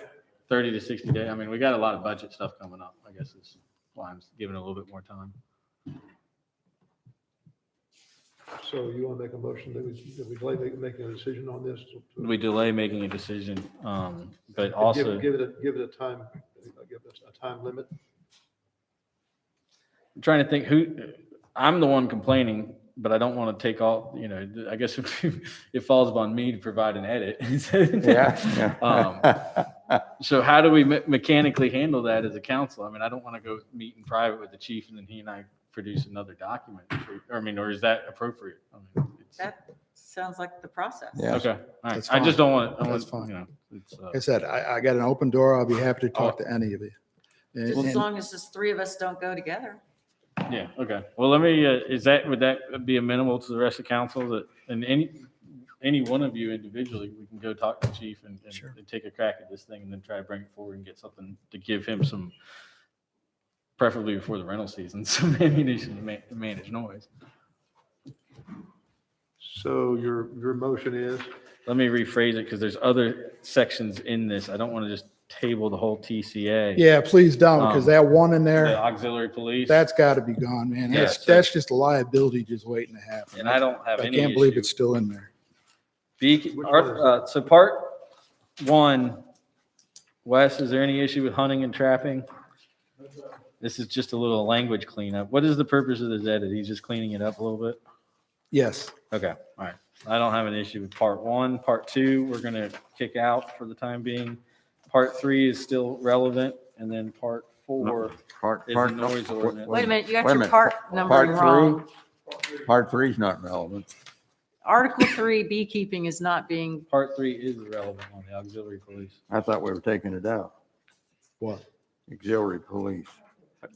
30 to 60 day. I mean, we got a lot of budget stuff coming up. I guess is why I'm giving it a little bit more time. So you want to make a motion that we delay making a decision on this? We delay making a decision, but also Give it a time limit. I'm trying to think I'm the one complaining, but I don't want to take all, I guess it falls upon me to provide an edit. So how do we mechanically handle that as a council? I mean, I don't want to go meet in private with the chief and then he and I produce another document. Or is that appropriate? I mean, That sounds like the process. Yeah. okay. All right. That's I just don't want That's fine. it's, Like I said, I got an open door. I'll be happy to talk to any of you. Just as And- long as just three of us don't go together. yeah. Okay. Well, let me, would that be amenable to the rest of council and any one of you individually, we can go talk to the chief and take a crack at this thing and then try to bring it forward and get something to give him some, preferably before the rental season, some ammunition to manage noise. So your motion is? Let me rephrase it because there's other sections in this. I don't want to just table the whole TCA. Yeah, please don't, because that one in The there, auxiliary police. that's got to be gone, man. Yeah, That's just a liability just waiting to happen. And I don't have I any can't believe issue. it's still in there. So part one, Wes, is there any issue with hunting and trapping? This is just a little language cleanup. What is the purpose of this edit? He's just cleaning it up a little bit? Yes. Okay, all right. I don't have an issue with part one. Part two, we're gonna kick out for the time being. Part three is still relevant, and then part four is the noise ordinance. Wait a minute, you got Wait a your minute. part numbering wrong. Part three is not relevant. Article 3, beekeeping is not being, Part three is the relevant one, the auxiliary police. I thought we were taking it out. What? Auxiliary police.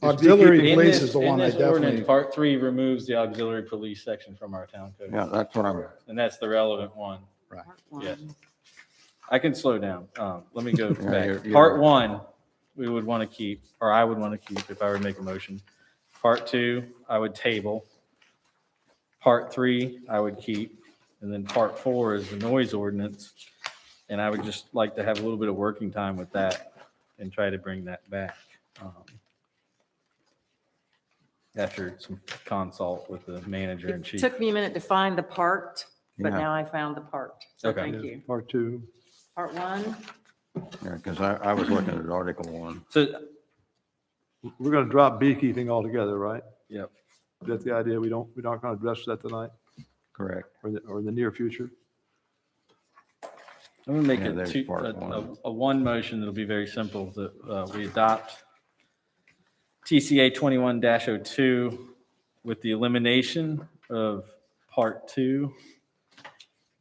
Auxiliary In police this- is the in one I this ordinance, definitely, Part three removes the auxiliary police section from our town code. Yeah, that's what I'm, And that's the relevant one. part one. Yes. I can slow down. Let me go Yeah, back. you're Part right. one, we would want to keep, or I would want to keep if I were to make a motion. Part two, I would table. Part three, I would keep. And then part four is the noise ordinance. And I would just like to have a little bit of working time with that and try to bring that back. After some consult with the manager and It chief. took me a minute to find the part, but Yeah. now I found the part. So Okay. thank you. Part two. Part 1, Yeah, because I was looking at Article 1. So, We're going to drop beekeeping altogether, right? yep. Is that the idea? We're not going to address that tonight Correct. or in the near future? I'm gonna make Yeah, it there's two, part one. a one motion that'll be very simple, that we adopt TCA 21-02 with the elimination of Part 2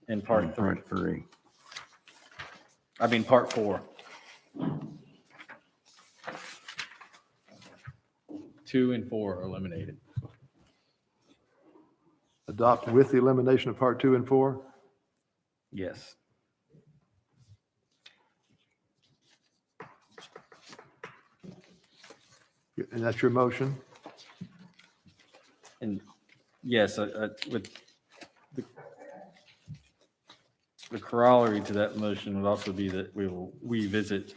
and Part 3. Part 3. I mean, Part 4. 2 and 4 are eliminated. Adopt with the elimination of Part 2 and 4? Yes. And that's your motion? And yes, with the corollary to that motion would also be that we will revisit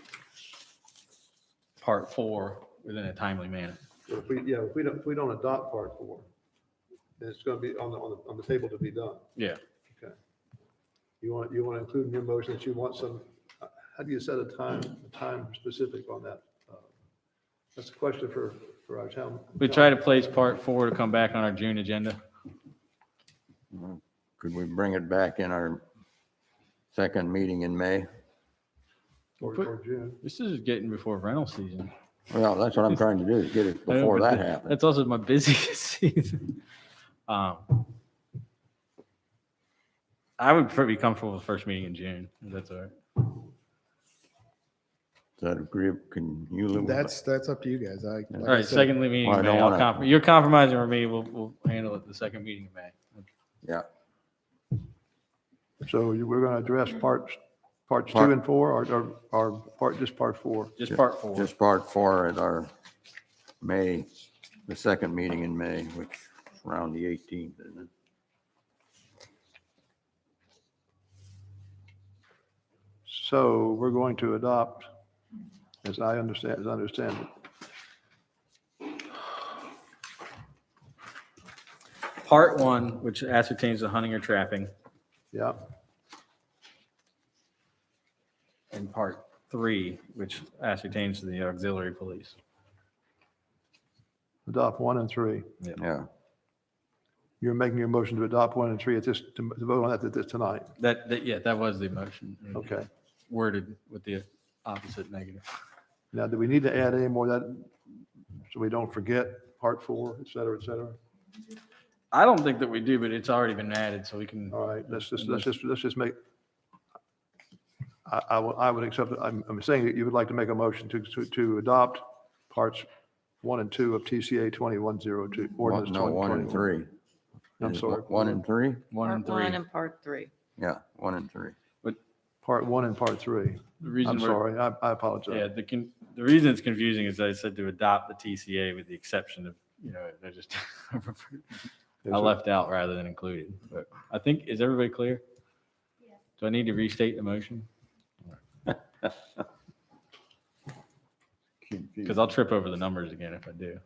Part 4 within a timely manner. If we don't adopt Part 4, then it's going to be on the table to be done. Yeah. Okay. You want to include in your motion that you want some, how do you set a time specific on that? That's a question for our town. We try to place Part 4 to come back on our June agenda. Could we bring it back in our second meeting in May? Or June. This is getting before rental season. Well, that's what I'm trying to do, is get it before that happens. That's also my busiest season. I would be comfortable with the first meeting in June, if that's all right. Is that agree? Can you live with that? That's up to you guys. All right, second meeting Well, I in don't May. wanna- You're compromising with me. We'll handle it the second meeting in May. Yeah. So we're going to address parts 2 and 4 or just Part 4? Just Part 4. Just Part 4 at our May, the second meeting in May, which is around the 18th, isn't it? So we're going to adopt, as I understand it. Part 1, which ascertains the hunting or trapping, Yeah, and Part 3, which ascertains the auxiliary police. adopt 1 and 3. Yeah. You're making your motion to adopt 1 and 3 to vote on that tonight. That was the motion. Okay. Worded with the opposite negative. Now, do we need to add any more of that so we don't forget Part 4, et cetera, et cetera? I don't think that we do, but it's already been added, so we can. All right, let's just make, I would accept it. I'm saying that you would like to make a motion to adopt parts 1 and 2 of TCA 2102. Ordinance No, 1 and 3. I'm sorry. 1 and 3? 1 and 3. Part 1 and Part 3. Yeah, 1 and 3. Part 1 and Part 3. The reason I'm we're- sorry, I apologize. Yeah, the reason it's confusing is I said to adopt the TCA with the exception of, they're just, I left out rather than included. But I think, is everybody clear? Do I need to restate the motion? Because I'll trip over the numbers again if I do.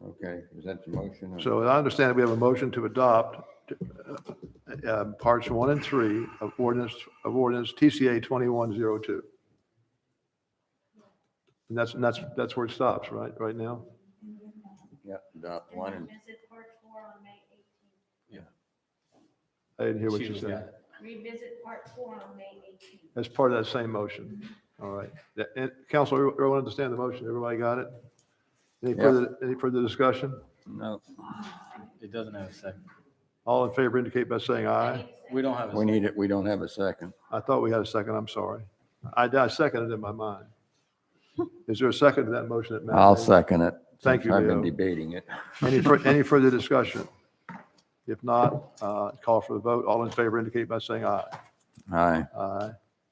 Okay, is that the motion? So I understand that we have a motion to adopt parts 1 and 3 of ordinance TCA 2102. And that's where it stops, right now? Yeah, adopt 1 and, Revisit part 4 on May 18th. I didn't hear what She you was said. got it. Revisit part 4 on May 18th. That's part of that same motion. All right. And council, everyone understand the motion? Everybody got it? Any further discussion? no, It doesn't have a second. All in favor indicate by saying aye. We don't have a we second. need it, we don't have a second. I thought we had a second, I'm sorry. I seconded it in my mind. Is there a second to that motion that Matt I'll made? second it. Thank you, I've been Leo. debating it. Any further discussion? If not, call for the vote. All in favor indicate by saying aye. Aye.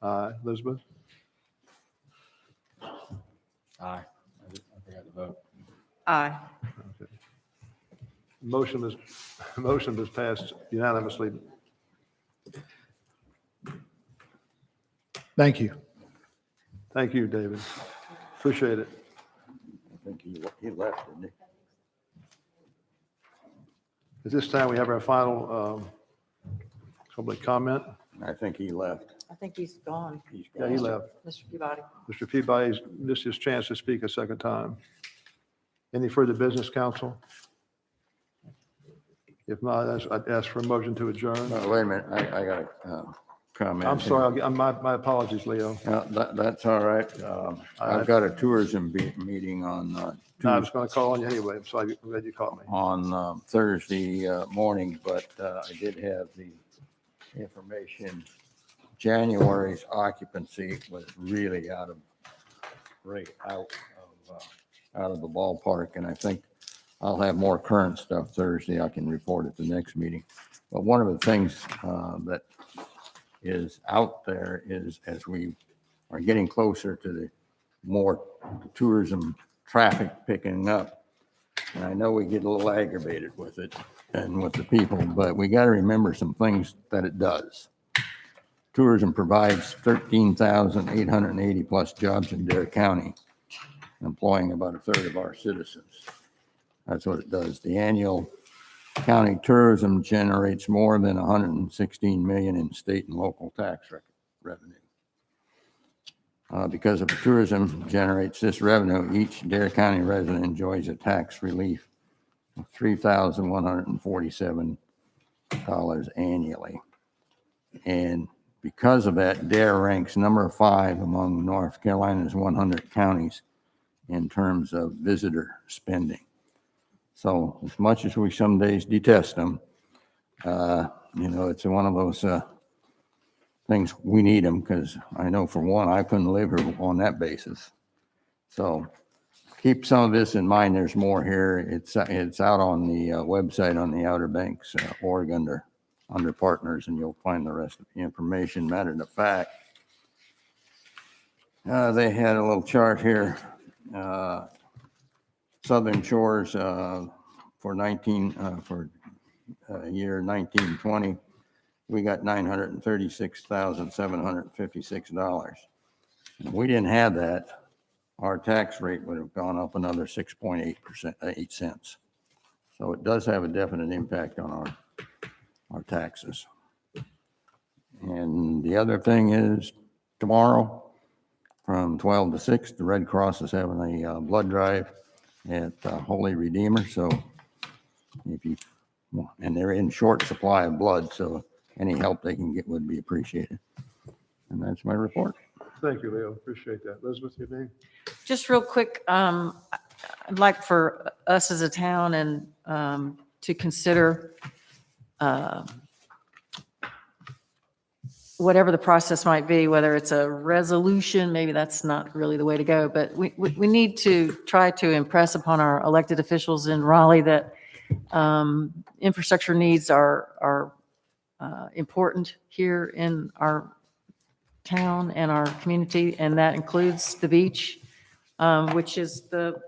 Aye. Elizabeth? Aye. I forgot to vote. Aye. Okay. Motion was passed unanimously. Thank you. Thank you, David. Appreciate it. I think he left, didn't he? At this time, we have our final Public comment? I think he left. I think he's gone. He's Yeah, he gone. left. Mr. Peabody. Mr. Peabody's missed his chance to speak a second time. Any further business, council? If not, I'd ask for a motion to adjourn. Oh, wait a minute, I got a comment. I'm here. sorry, my apologies, Leo. That's all right. I've got a tourism meeting on No, I was going to call on you anyway. I'm sorry, I'm glad you called me. on Thursday morning, but I did have the information. January's occupancy was really out of the ballpark, and I think I'll have more current stuff Thursday I can report at the next meeting. But one of the things that is out there is, as we are getting closer to the more tourism traffic picking up, and I know we get a little aggravated with it and with the people, but we got to remember some things that it does. Tourism provides 13,880 plus jobs in Dare County, employing about a third of our citizens. That's what it does. The annual county tourism generates more than 116 million in state and local tax revenue. Because of tourism generates this revenue, each Dare County resident enjoys a tax relief of $3,147 annually. And because of that, Dare ranks number 5 among North Carolina's 100 counties in terms of visitor spending. So as much as we some days detest them, it's one of those things we need them, because I know for one, I couldn't live here on that basis. So keep some of this in mind. There's more here. It's out on the website on the Outer Banks org under partners, and you'll find the rest of the information. Matter of fact, they had a little chart here. Southern Shores for year 1920, we got $936,756. If we didn't have that, our tax rate would have gone up another 6.8%, 8 cents. So it does have a definite impact on our taxes. And the other thing is, tomorrow from 12 to 6, the Red Cross is having a blood drive at Holy Redeemer. So and they're in short supply of blood, so any help they can get would be appreciated. And that's my report. Thank you, Leo. Appreciate that. Elizabeth, your name? Just real quick, I'd like for us as a town and to consider whatever the process might be, whether it's a resolution, maybe that's not really the way to go, but we need to try to impress upon our elected officials in Raleigh that infrastructure needs are important here in our town and our community, and that includes the beach, which is the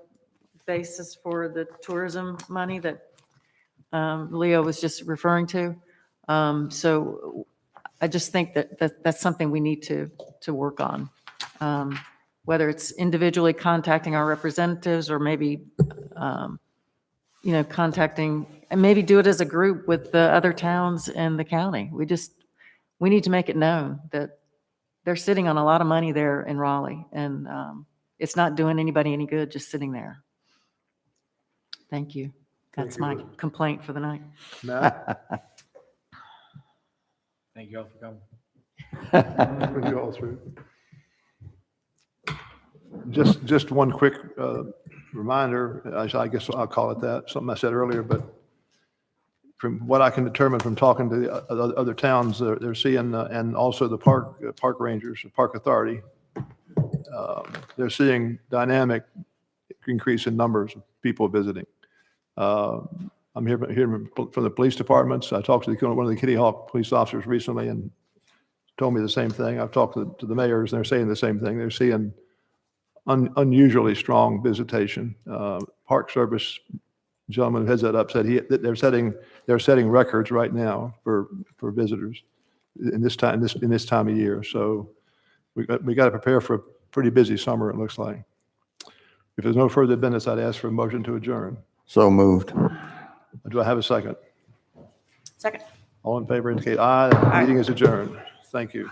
basis for the tourism money that Leo was just referring to. So I just think that's something we need to work on, whether it's individually contacting our representatives or maybe, contacting, and maybe do it as a group with the other towns in the county. We need to make it known that they're sitting on a lot of money there in Raleigh, and it's not doing anybody any good just sitting there. Thank you. That's my complaint for the night. Matt? Thank you all for coming. Bring you all through. Just one quick reminder, I guess I'll call it that, something I said earlier, but from what I can determine from talking to the other towns, they're seeing, and also the park rangers, the park authority, they're seeing dynamic increase in numbers of people visiting. I'm hearing from the police departments. I talked to one of the Kitty Hawk police officers recently and told me the same thing. I've talked to the mayors, and they're saying the same thing. They're seeing unusually strong visitation. Park Service gentleman who heads that up said that they're setting records right now for visitors in this time of year. So we got to prepare for a pretty busy summer, it looks like. If there's no further business, I'd ask for a motion to adjourn. So moved. Do I have a second? Second. All in favor indicate aye. The meeting is adjourned. Thank you.